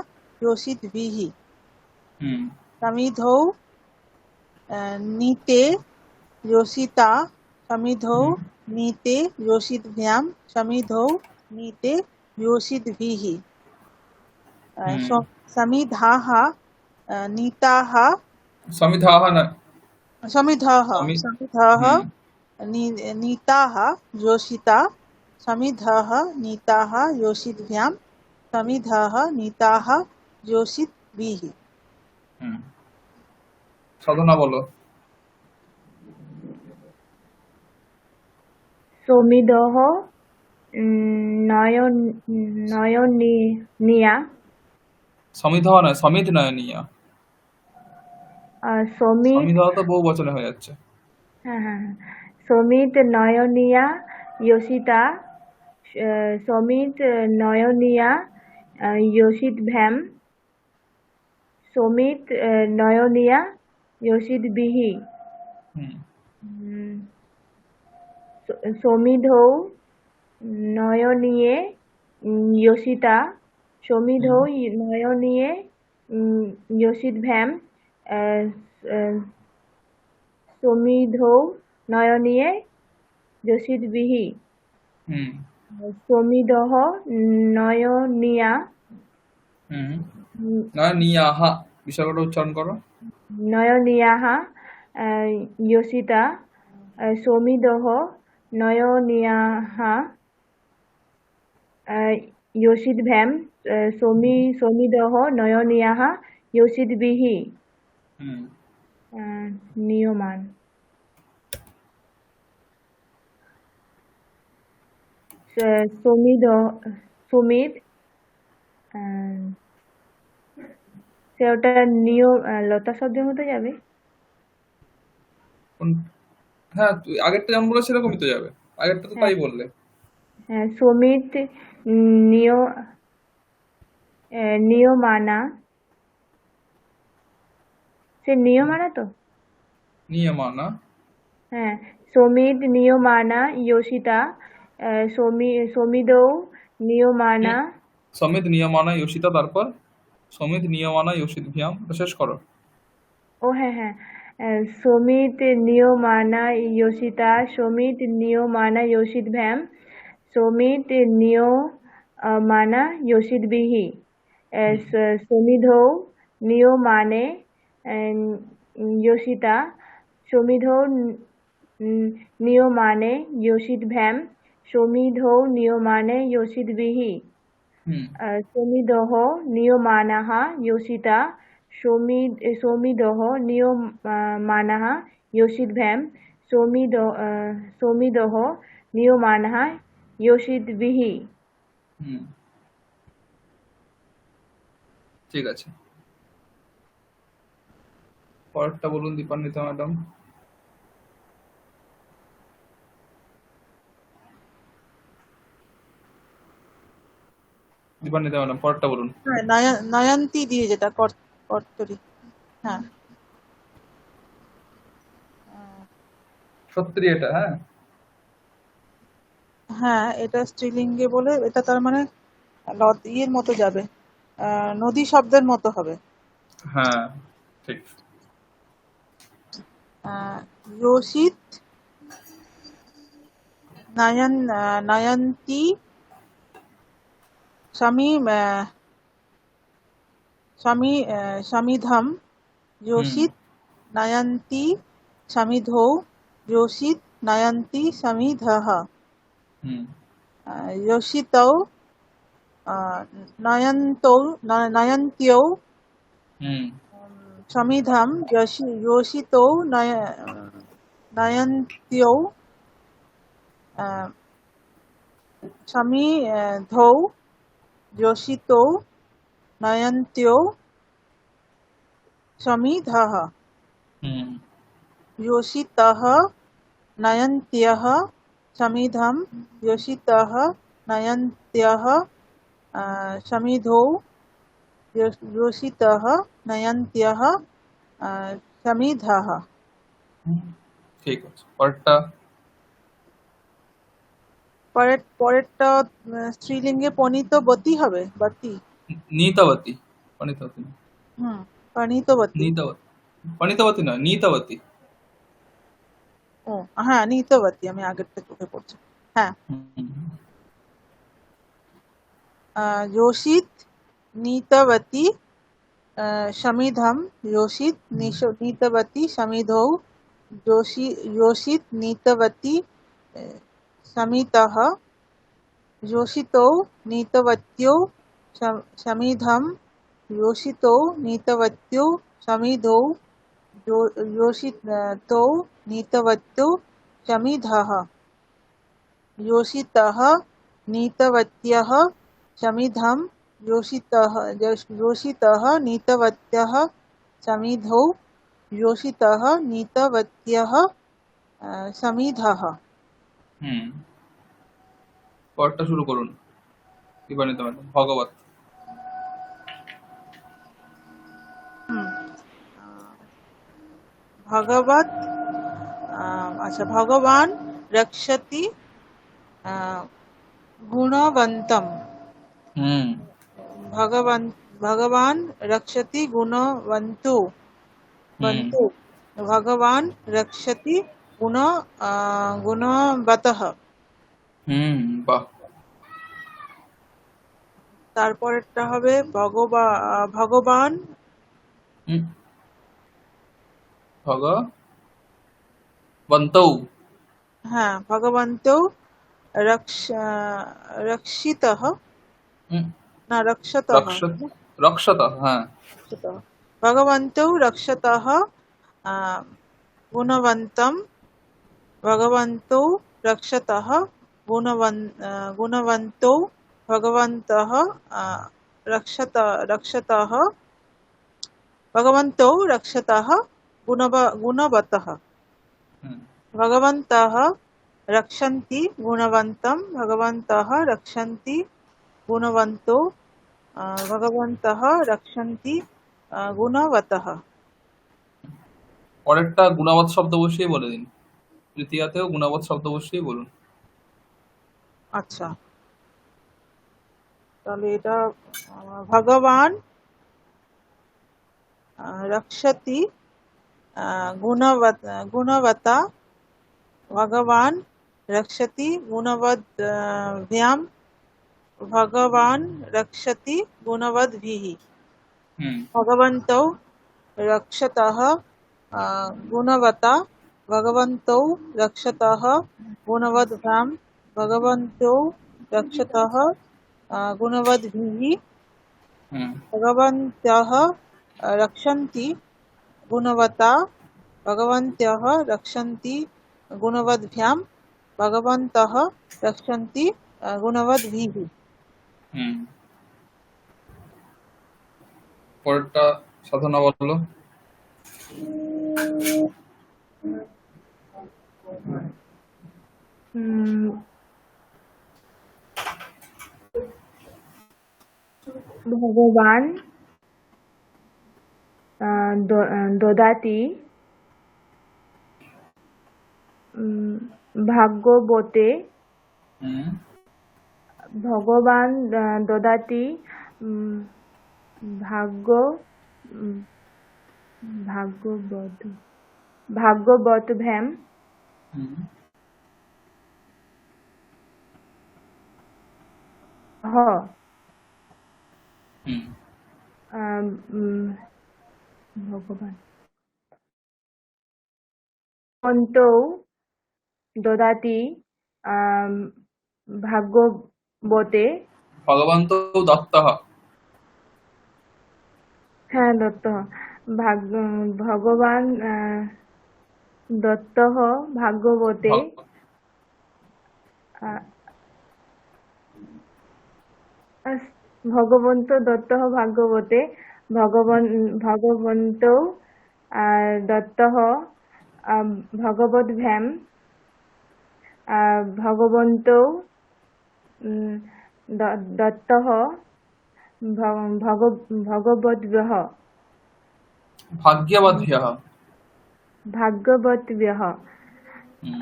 योषित भीहि হুম समिधौ नीते योषिता समिधौ হুম नीते योषित भ्याम समिधौ नीते योषित भीहि হুম समिधाः नीताः সমিধাহ না, समिधः সমি समिधः হুম नीताः योषिता समिधः नीताः योषितभ्यां समिधः नीताः योषित भीहि হুম সাধনা বলো। समिधः नयनिया সমিধাহ নয়, সমিধ নয়, নিয়া। समित সমিধাহ তো বহু বচনে হয়ে যাচ্ছে। হ্যাঁ হ্যাঁ সমিত নয়নিয়া योषिता समित नयनिया योषित भ्याम সমিত নয়নিয়া যোশিত বিহি হুম সমিধৌ নয়নিয়ে যোশিতা সমিধৌ নয়নিয়ে যোশিত ভ্যাম সমিধৌ নয়নিয়ে যোশিত বিহি হুম সমিদহ নয়নিয়া হুম নয় নিয়াহা বিসর্গটা উচ্চারণ করো। নয়নিয়াহ যোশিতা সমিদহ নয়নিয়াহ যোশিত ভ্যাম সমিদহ নয়নিয়াহ যোশিত বিহি হুম নিয়মান সুমিত সে ওটা লতা শব্দের মতো যাবে। হ্যাঁ তুই আগেরটা যেমন বলে সেরকমই তো যাবে, আগেরটা তো তাই বললে। সুমিত নিয় নিয়মানা সে নিয়মানা তো নিয়মানা হ্যাঁ সমিত নিয়মানা যোশিতা সমিদৌ নিয়মানা সমিত নিয়মানা যোশিতা, তারপর সমিত নিয়মানা যোশিত ভিয়াম, শেষ করো। ও হ্যাঁ সমিত নিয়মানা যোশিতা সমিত নিয়মানা যোশিত ভ্যাম সমিত নিয়মানা যোশিত বিহি সমিধৌ নিয়মানে যোশিতা সমিধৌ নিয়মানে যোশিত ভ্যাম সমিধৌ নিয়মানে যোশিত বিহি হুম সমিদহ নিয়মানাহ যোশিতা সমিদহ নিয়মানাহ যোশিত ভ্যাম সমিদহ নিয়মানাহ যোশিত বিহি। হুম ঠিক আছে, পরেরটা বলুন দীপান্বিতা ম্যাডাম। দীপান্বিতা ম্যাডাম পরেরটা বলুন। হ্যাঁ, নয়ন্তী দিয়ে যেটা কর্তরি। হ্যাঁ সত্যি এটা, হ্যাঁ হ্যাঁ এটা স্ত্রীলিঙ্গে বলে, এটা তার মানে ইয়ের মতো যাবে, নদী শব্দের মতো হবে। হ্যাঁ ঠিক। যোশিত নয়ন্তী সমিধম যোশিত নয়ন্তী সমিধৌ যোশিত নয়ন্তী সমিধঃ হুম যোশিতৌ নয়ন্ত্যৌ হুম সমিধম যোশিতৌ নয়ন্ত্যৌ সমিধৌ যোশিতৌ নয়ন্ত্যৌ সমিধঃ হুম योषितः नयन्त्यः समिधं योषितः नयन्त्यः समिधौ योषितः नयन्त्यः समिधः। ঠিক আছে, পরেরটা। পরেরটা স্ত্রীলিঙ্গে পণিতবতী হবে, বতী। নীতাবতী, পণিতবতী না, পণিতবতী। নীতাবতী, পণিতবতী নয় নীতাবতী। ও হ্যাঁ নীতবতী, আমি আগেরটা চোখে পড়ছি। হ্যাঁ योषित नीतवती समिधम योषित नीतवती समिधौ योषित नीतवती समितः योषितौ नीतवत्यो समिधम योषितौ नीतवत्यो समिधौ योषितौ नीतवत्यो समिधः योषितः नीतवत्यः समिधं योषितः नीतवत्यः समिधौ योषितः नीतवत्यः समिधः। পরেরটা শুরু করুন দীপান্বিতা ম্যাডাম। ভগবত। भगवत अच्छा भगवान रक्षति गुणवंतम भगवान भगवान रक्षति गुणवंतो वंतो भगवान रक्षति गुणवतः বাহ। তারপরেরটা হবে ভগবান হুম, ভগবন্তৌ। হ্যাঁ ভগবন্তৌ রক্ষিতः হুম, না রক্ষতः রক্ষত রক্ষতः, হ্যাঁ। रक्षतः भगवन्तौ रक्षतः गुणवन्तं भगवन्तौ रक्षतः गुणवन्तौ भगवन्तः रक्षतः भगवन्तौ रक्षतः गुणवतः হুম, भगवन्तः रक्षन्ति गुणवन्तं भगवन्तः रक्षन्ति गुणवन्तौ भगवन्तः रक्षन्ति गुणवतः পরেরটা গুণাবৎ শব্দ বসিয়ে বলে দিন। তৃতীয়াতেও গুণাবৎ শব্দ বসিয়ে বলুন। আচ্ছা তাহলে এটা ভগবান रक्षति गुणवता भगवान रक्षति गुणवद्भ्यां भगवान रक्षति गुणवद्भिः হুম, भगवन्तौ रक्षतः गुणवता भगवन्तौ रक्षतः गुणवद्भ्यां भगवन्तौ रक्षतः गुणवद्भिः হুম, भगवन्तः रक्षन्ति गुणवता भगवन्तः रक्षन्ति गुणवद्भ्यां भगवन्तः रक्षन्ति गुणवद्भिः হুম। পরেরটা সাধনা বলো। भगवान ददाति भागवते হুম, भगवान ददाति भागवतभ्यां হুম, হুম, भगवान অন্তৌ দদাতি ভাগবতে ভগবন্তৌ দত্তः। হ্যাঁ দত্ত ভগবান দত্ত ভাগবতে ভগ- ভগবন্ত দত্ত ভাগবতে ভগবন্ত দত্ত ভগবদ্ভ্যাম ভগবন্ত দত্ত ভগবদ্ভ্যः ভাগ্যবদ্ভ্যः। ভাগবতভ্যः হুম,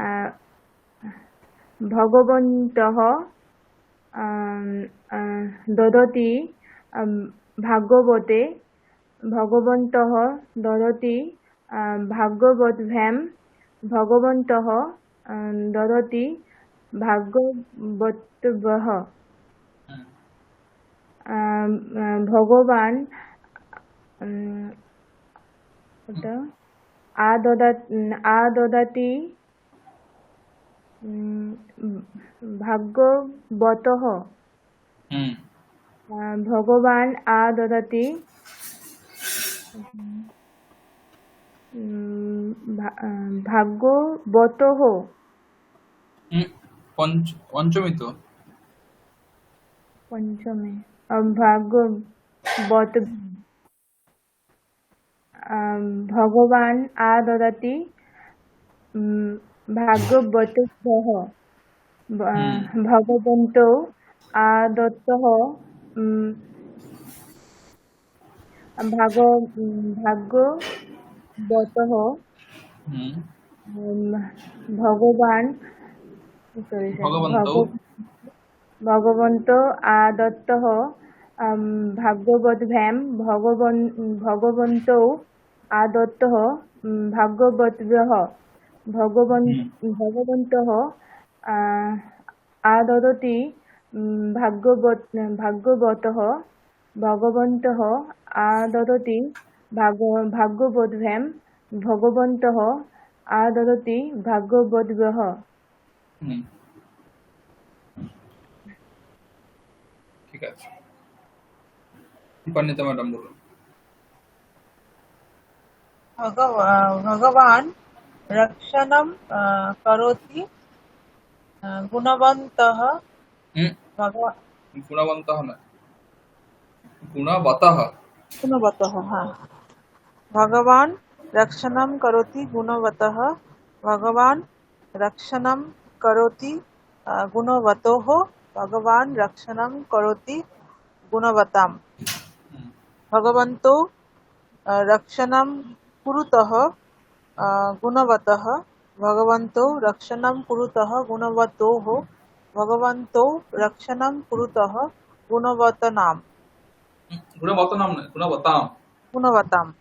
ভগবন্তः দদতি ভাগবতে ভগবন্তः দদতি ভাগবদ্ভ্যাম ভগবন্তः দদতি ভাগবতভ্যः হুম, ভগবান আদদাতি ভাগবতः হুম, ভগবান আদদাতি ভাগবতः হুম। পঞ্চমী তো। পঞ্চমে ভাগবত ভগবান আদদাতি ভাগবতভ্যः ভগবন্তৌ আদত্তः ভাগবতः হুম। উম, ভগবান সরি ভগবন্তৌ ভগবন্ত আদত্তঃ ভাগবদ্ভ্যাম ভগবন্তৌ আদত্তঃ ভাগবদ্ভ্যः হুম ভগবন্তः আহ, আদদতি ভাগবতः ভগবন্তः আদদতি ভাগবদ্ভ্যাম ভগবন্তः আদদতি ভাগবদ্ভ্যः। হুম ঠিক আছে। পান্ডিতা ম্যাডাম বলুন। भगवान् रक्षणं करोति गुणवन्तः হুম भगव গুণবন্তः নয়, গুণবতः। गुणवतः हाँ भगवान् रक्षणं करोति गुणवतः भगवान् रक्षणं करोति गुणवतोः भगवान् रक्षणं करोति गुणवताम् भगवन्तो रक्षणं कुरुतः गुणवतः भगवन्तो रक्षणं कुरुतः गुणवतोः भगवन्तो रक्षणं कुरुतः गुणवतनाम् গুণবত নাম নয়, গুণবতাম। गुणवताम्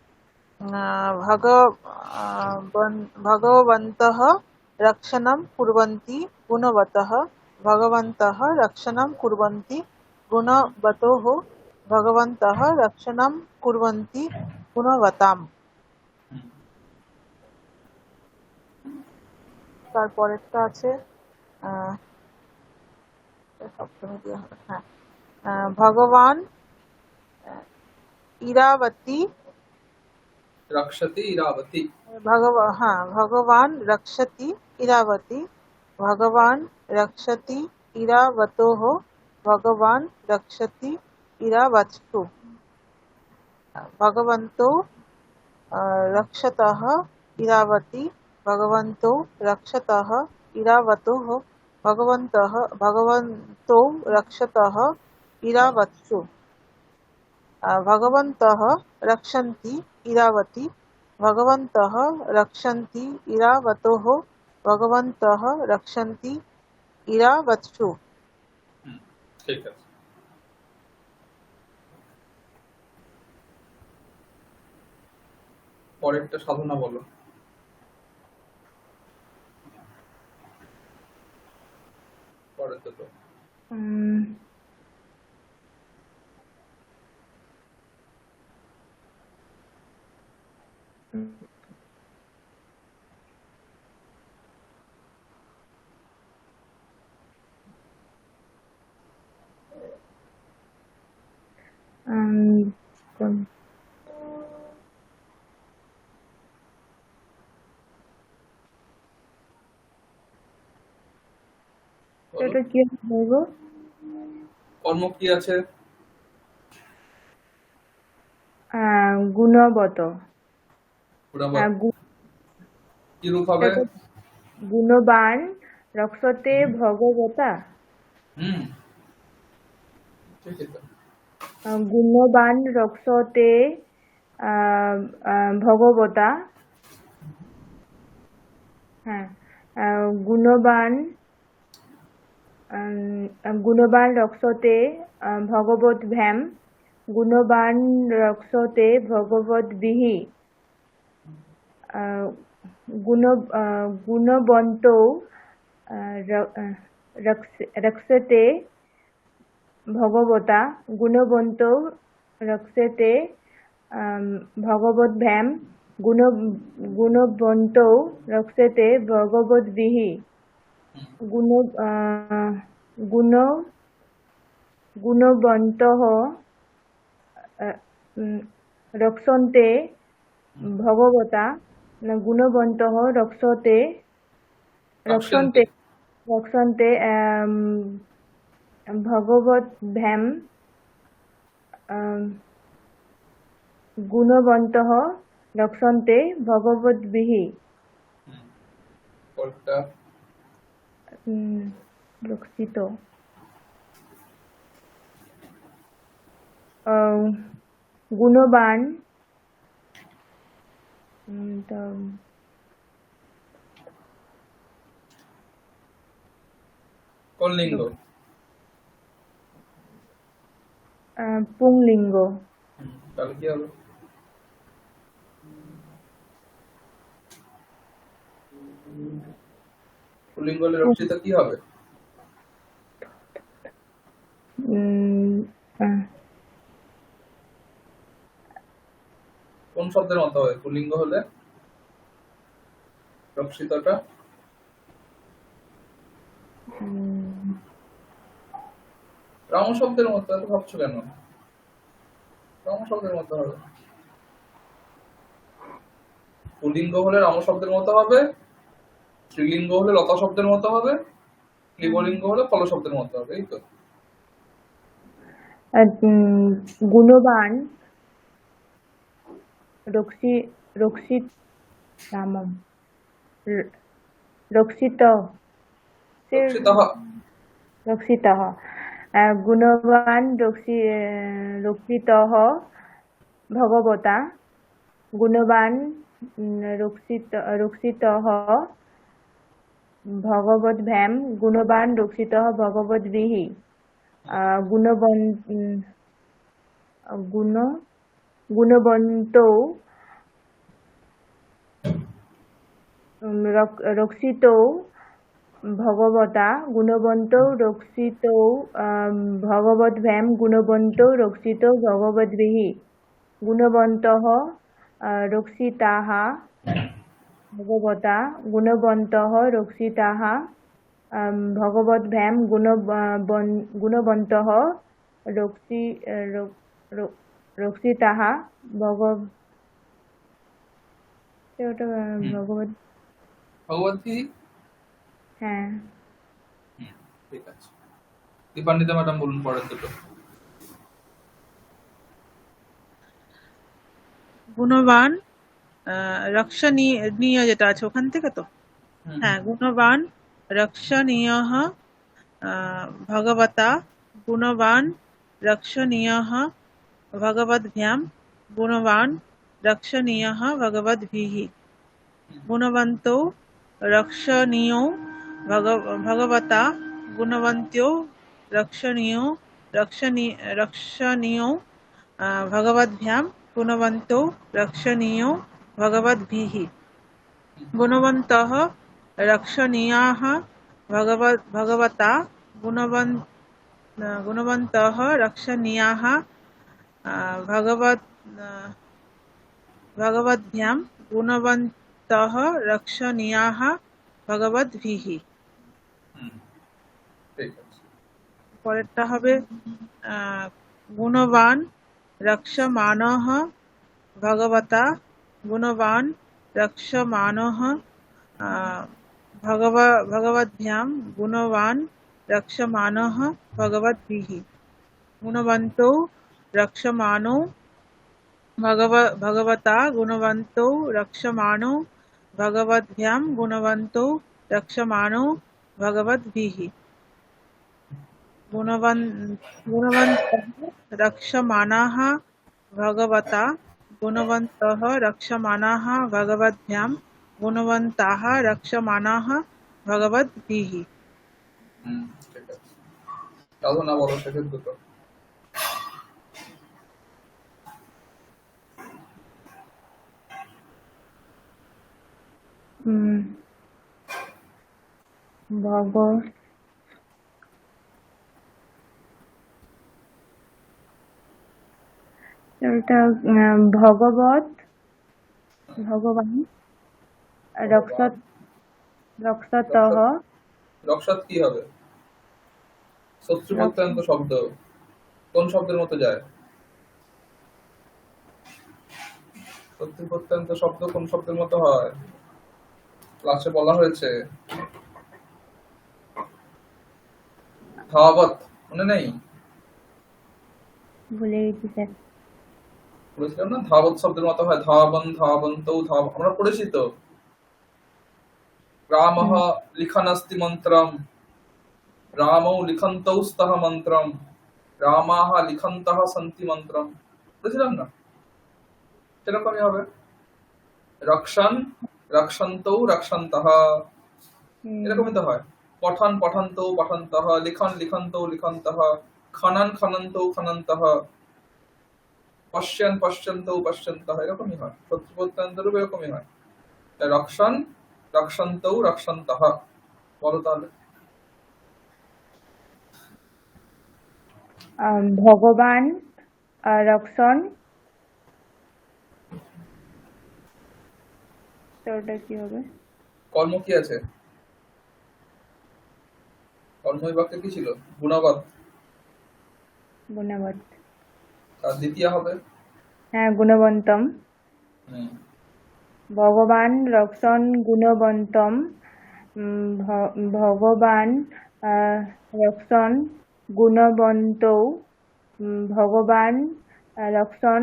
भगवन्तः रक्षणं कुर्वन्ति गुणवतः भगवन्तः रक्षणं कुर्वन्ति गुणवतोः भगवन्तः रक्षणं कुर्वन्ति गुणवताम् তারপরেরটা আছে সপ্তমী দেওয়া হবে হ্যাঁ ভগবান ইরাবতী রক্ষতি ইরাবতী। भगवान रक्षति इरावती भगवान रक्षति इरावतोः भगवान रक्षति इरावत्सु भगवन्तो रक्षतः इरावती भगवन्तो रक्षतः इरावतोः भगवन्तो रक्षतः इरावत्सु भगवन्तः रक्षन्ति इरावती भगवन्तः रक्षन्ति इरावतोः भगवन्तः रक्षन्ति इरावत्सु ঠিক আছে। পরেরটা সাধনা বলো। পরেরটা তো উম, কোন- বলো। এটা কি বলবো? কর্ম কি আছে? গুণবত গুণবত গু- কি রূপ হবে? এটা গুণবান রক্ষতে ভগবতা হুম ঠিকই তো। গুণবান রক্ষতে ভগবতা হ্যাঁ গুণবান গুণবান রক্ষতে ভগবদ্ভ্যাম গুণবান রক্ষতে ভগবদ্ভিঃ গুণবন্তৌ রক্ষতে ভগবতা গুণবন্তৌ রক্ষতে ভগবদ্ভ্যাম গুণবন্তৌ রক্ষতে ভগবদ্ভিঃ গুণ গুণ গুণবন্তः রক্ষন্তে ভগবতা গুণবন্তः রক্ষন্তে রক্ষন্তে রক্ষন্তে ভগবদ্ভ্যাম গুণবন্তः রক্ষন্তে ভগবদ্ভিঃ পরেরটা রক্ষিত গুণবান কোন লিঙ্গ? পুংলিঙ্গ। তাহলে কি হবে? পুল্লিঙ্গ হলে রক্ষিত কি হবে? উম, আহ, কোন শব্দের মতো হবে পুল্লিঙ্গ হলে? রক্ষিতটা উম, রাম শব্দের মতো, এত ভাবছো কেন? রাম শব্দের মতো হবে। পুল্লিঙ্গ হলে রাম শব্দের মতো হবে, স্ত্রীলিঙ্গ হলে লতা শব্দের মতো হবে, ক্লীবলিঙ্গ হলে ফল শব্দের মতো হবে, এই তো। গুণবান রক্ষিত রামম রক্ষিত রক্ষিতঃ রক্ষিতः গুণবান রক্ষিতः ভগবতা গুণবান রক্ষিতः ভগবদ্ভ্যাম গুণবান রক্ষিতः ভগবদ্ভিः গুণবন্তৌ রক্ষিতৌ ভগবতা গুণবন্তৌ রক্ষিতৌ ভগবদ্ভ্যাম গুণবন্তৌ রক্ষিতৌ ভগবদ্ভিः গুণবন্তः রক্ষিতাः ভগবতা গুণবন্তः রক্ষিতাः ভগবদ্ভ্যাম গুণবন্তः রক্ষিতাः ভগবত ভগবতী। হ্যাঁ ঠিক আছে, দীপান্বিতা ম্যাডাম বলুন পরের দুটো। গুণবান রক্ষণীয় যেটা আছে ওখান থেকে তো, হ্যাঁ, গুণবান রক্ষণীয় ভগবতা গুণবান রক্ষণীয় ভগবদ্ভ্যাম গুণবান রক্ষণীয় ভগবদ্ভিः গুণবন্তौ রক্ষণীয়ौ ভগবতা গুণবন্ত্যौ রক্ষণীয়ौ ভগবদ্ভ্যাম গুণবন্তौ রক্ষণীয়ौ ভগবদ্भिः গুণবন্তः রক্ষণীয়াः ভগবতা গুণবন্তः রক্ষণীয়াः ভগবদ্ভ্যাম গুণবন্তः রক্ষণীয়াः ভগবদ্ভিः। ঠিক আছে, পরেরটা হবে গুণবান রক্ষমাণः ভগবতা গুণবান রক্ষমাণः ভগবদ্ভ্যাম গুণবান রক্ষমাণः ভগবদ্ভিः গুণবন্তौ রক্ষমাণौ ভগবতা গুণবন্তौ রক্ষমাণौ ভগবদ্ভ্যাম গুণবন্তौ রক্ষমাণौ ভগবদ্ভিः গুণবন্তः রক্ষমাণাः ভগবতা গুণবন্তः রক্ষমাণাः ভগবদ্ভ্যাম গুণবন্তাः রক্ষমাণাः ভগবদ্ভিः। ঠিক আছে, সাধনা বলো শেষের দুটো। ভগবান রক্ষতঃ রক্ষাত কি হবে? শত্রু প্রত্যন্ত শব্দ, কোন শব্দের মতো যায়? শত্রু প্রত্যন্ত শব্দ কোন শব্দের মতো হয়? ক্লাসে বলা হয়েছে, ধাবত, মনে নেই? ভুলে গেছি স্যার। বলেছিলাম না ধাবত শব্দের মতো হয়, ধাবন ধাবন্তৌ আমরা পড়েছি তো। রামঃ লিখনস্তি মন্ত্রম রামৌ লিখন্তৌ স্তঃ মন্ত্রম রামাঃ লিখন্তঃ সন্তি মন্ত্রম, বুঝলাম না? সেরকমই হবে, রক্ষণ রক্ষন্তৌ রক্ষন্তঃ, এরকমই তো হয়। পঠন পঠন্তৌ পঠন্তঃ, লিখন লিখন্তৌ লিখন্তঃ, খনন খনন্তৌ খনন্তঃ, পশ্যন পশ্যন্তৌ পশ্যন্তঃ, এরকমই হয়। শত্রু প্রত্যন্ত রূপ এরকমই হয়। রক্ষণ রক্ষন্তৌ রক্ষন্তঃ। বলো তাহলে। ভগবান রক্ষণ, তো ওটা কি হবে? কর্ম কি আছে? কর্ম বিভাগটা কি ছিল? গুণবাদ। গুণবৎ, আর দ্বিতীয় হবে হ্যাঁ গুণবন্তম। ভগবান রক্ষণ গুণবন্তম, ভগবান রক্ষণ গুণবন্তৌ, ভগবান রক্ষণ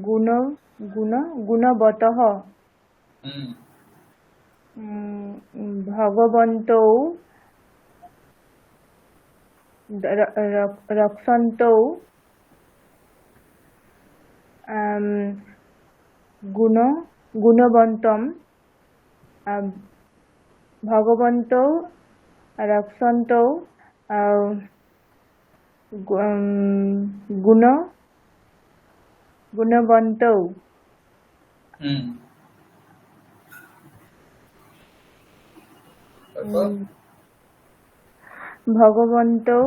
গুণ গুণ গুণবতঃ, ভগবন্তৌ রক্ষন্তৌ গুণবন্তম, ভগবন্তৌ রক্ষন্তৌ গুণবন্তৌ। ভগবন্তৌ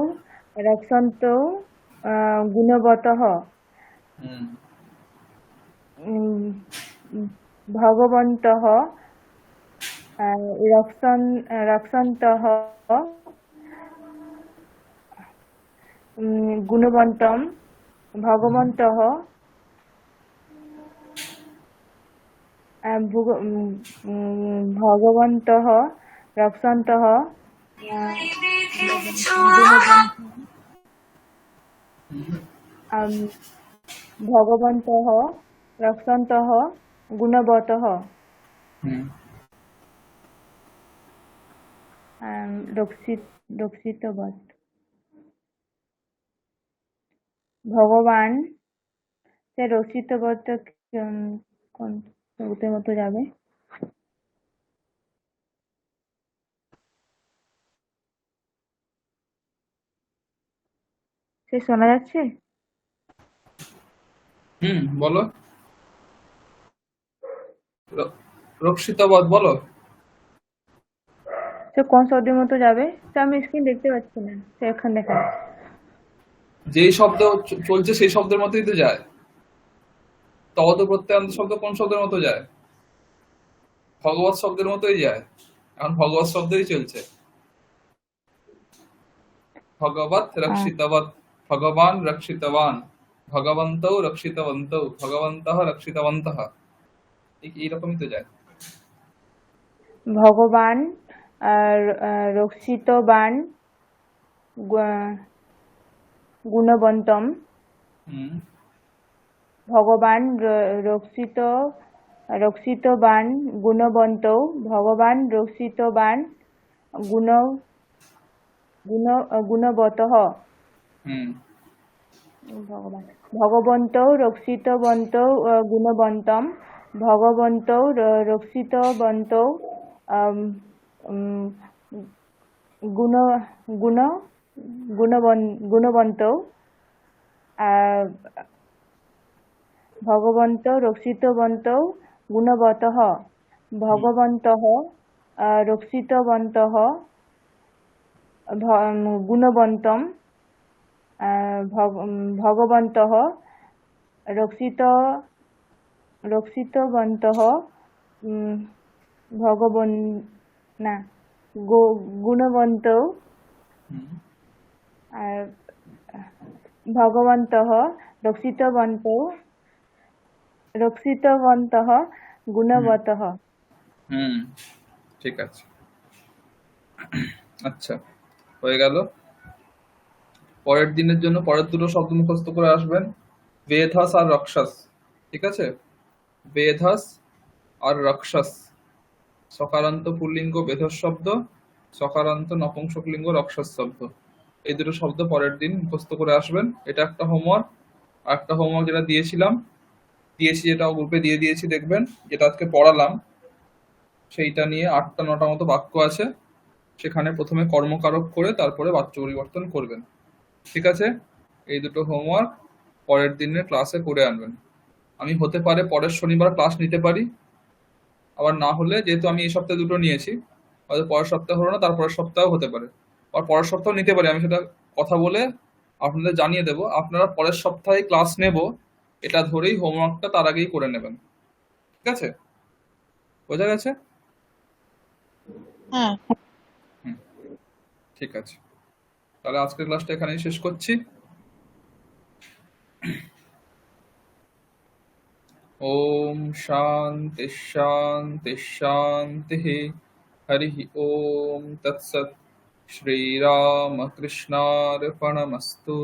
রক্ষন্তৌ গুণবতঃ, ভগবন্তঃ রক্ষন্তঃ গুণবন্তম, ভগবন্তঃ ভগবন্তঃ রক্ষন্তঃ ভগবন্তঃ রক্ষন্তঃ গুণবতঃ। রক্ষিতবৎ, ভগবান রক্ষিতবৎ কোন সবুতের মতো যাবে? সে শোনা যাচ্ছে? বলো। রক্ষিতবৎ বলো। সে কোন শব্দের মতো যাবে? তো আমি স্ক্রিন দেখতে পাচ্ছি না, সে এখন দেখা যাচ্ছে। যেই শব্দ চলছে সেই শব্দের মতোই তো যায়। তবত প্রত্যয়ান্ত শব্দ কোন শব্দের মতো যায়? ভগবৎ শব্দের মতোই যায়। এখন ভগবৎ শব্দই চলছে। ভগবৎ রক্ষিতবৎ, ভগবান রক্ষিতবান, ভগবন্তৌ রক্ষিতবন্তৌ, ভগবন্তঃ রক্ষিতবন্তঃ, এইরকমই তো যায়। ভগবান রক্ষিতবান গুণবন্তম, ভগবান রক্ষিতবান গুণবন্তৌ, ভগবান রক্ষিতবান গুণবতঃ। ভগবন্তৌ রক্ষিতবন্তৌ গুণবন্তম, ভগবন্তৌ রক্ষিতবন্তৌ গুণবন্তৌ, ভগবন্তৌ রক্ষিতবন্তৌ গুণবতঃ। ভগবন্তঃ রক্ষিতবন্তঃ গুণবন্তম, ভগবন্তঃ রক্ষিতবন্তঃ গুণবন্তৌ, ভগবন্তঃ রক্ষিতবন্তঃ গুণবতঃ। ঠিক আছে, আচ্ছা হয়ে গেল। পরের দিনের জন্য পরের দুটো শব্দ মুখস্থ করে আসবেন, বেধাস আর রক্ষস। ঠিক আছে, বেধাস আর রক্ষস, সকারান্ত পুল্লিঙ্গ বেধস শব্দ, সকারান্ত নপুংসকলিঙ্গ রক্ষস শব্দ। এই দুটো শব্দ পরের দিন মুখস্থ করে আসবেন। এটা একটা হোমওয়ার্ক। আর একটা হোমওয়ার্ক যেটা যেটা গ্রুপে দিয়ে দিয়েছি দেখবেন, যেটা আজকে পড়ালাম, সেইটা নিয়ে 8টা 9টা মতো বাক্য আছে। সেখানে প্রথমে কর্মকারক করে তারপরে বাচ্য পরিবর্তন করবেন। ঠিক আছে? এই দুটো হোমওয়ার্ক পরের দিনের ক্লাসে করে আনবেন। আমি হতে পারে পরের শনিবার ক্লাস নিতে পারি, আবার না হলে যেহেতু আমি এই সপ্তাহে দুটো নিয়েছি, হয়তো পরের সপ্তাহে হলো না, তারপরের সপ্তাহেও হতে পারে, আর পরের সপ্তাহ নিতে পারি। আমি সেটা কথা বলে আপনাদের জানিয়ে দেবো। আপনারা পরের সপ্তাহে ক্লাস নেব এটা ধরেই হোমওয়ার্কটা তার আগেই করে নেবেন। ঠিক আছে? বোঝা গেছে? হ্যাঁ। হুম, ঠিক আছে। তাহলে আজকের ক্লাসটা এখানেই শেষ করছি। ওম শান্তি শান্তি শান্তি। হরি ওম তৎসৎ। শ্রীরামকৃষ্ণার্পণমস্তু।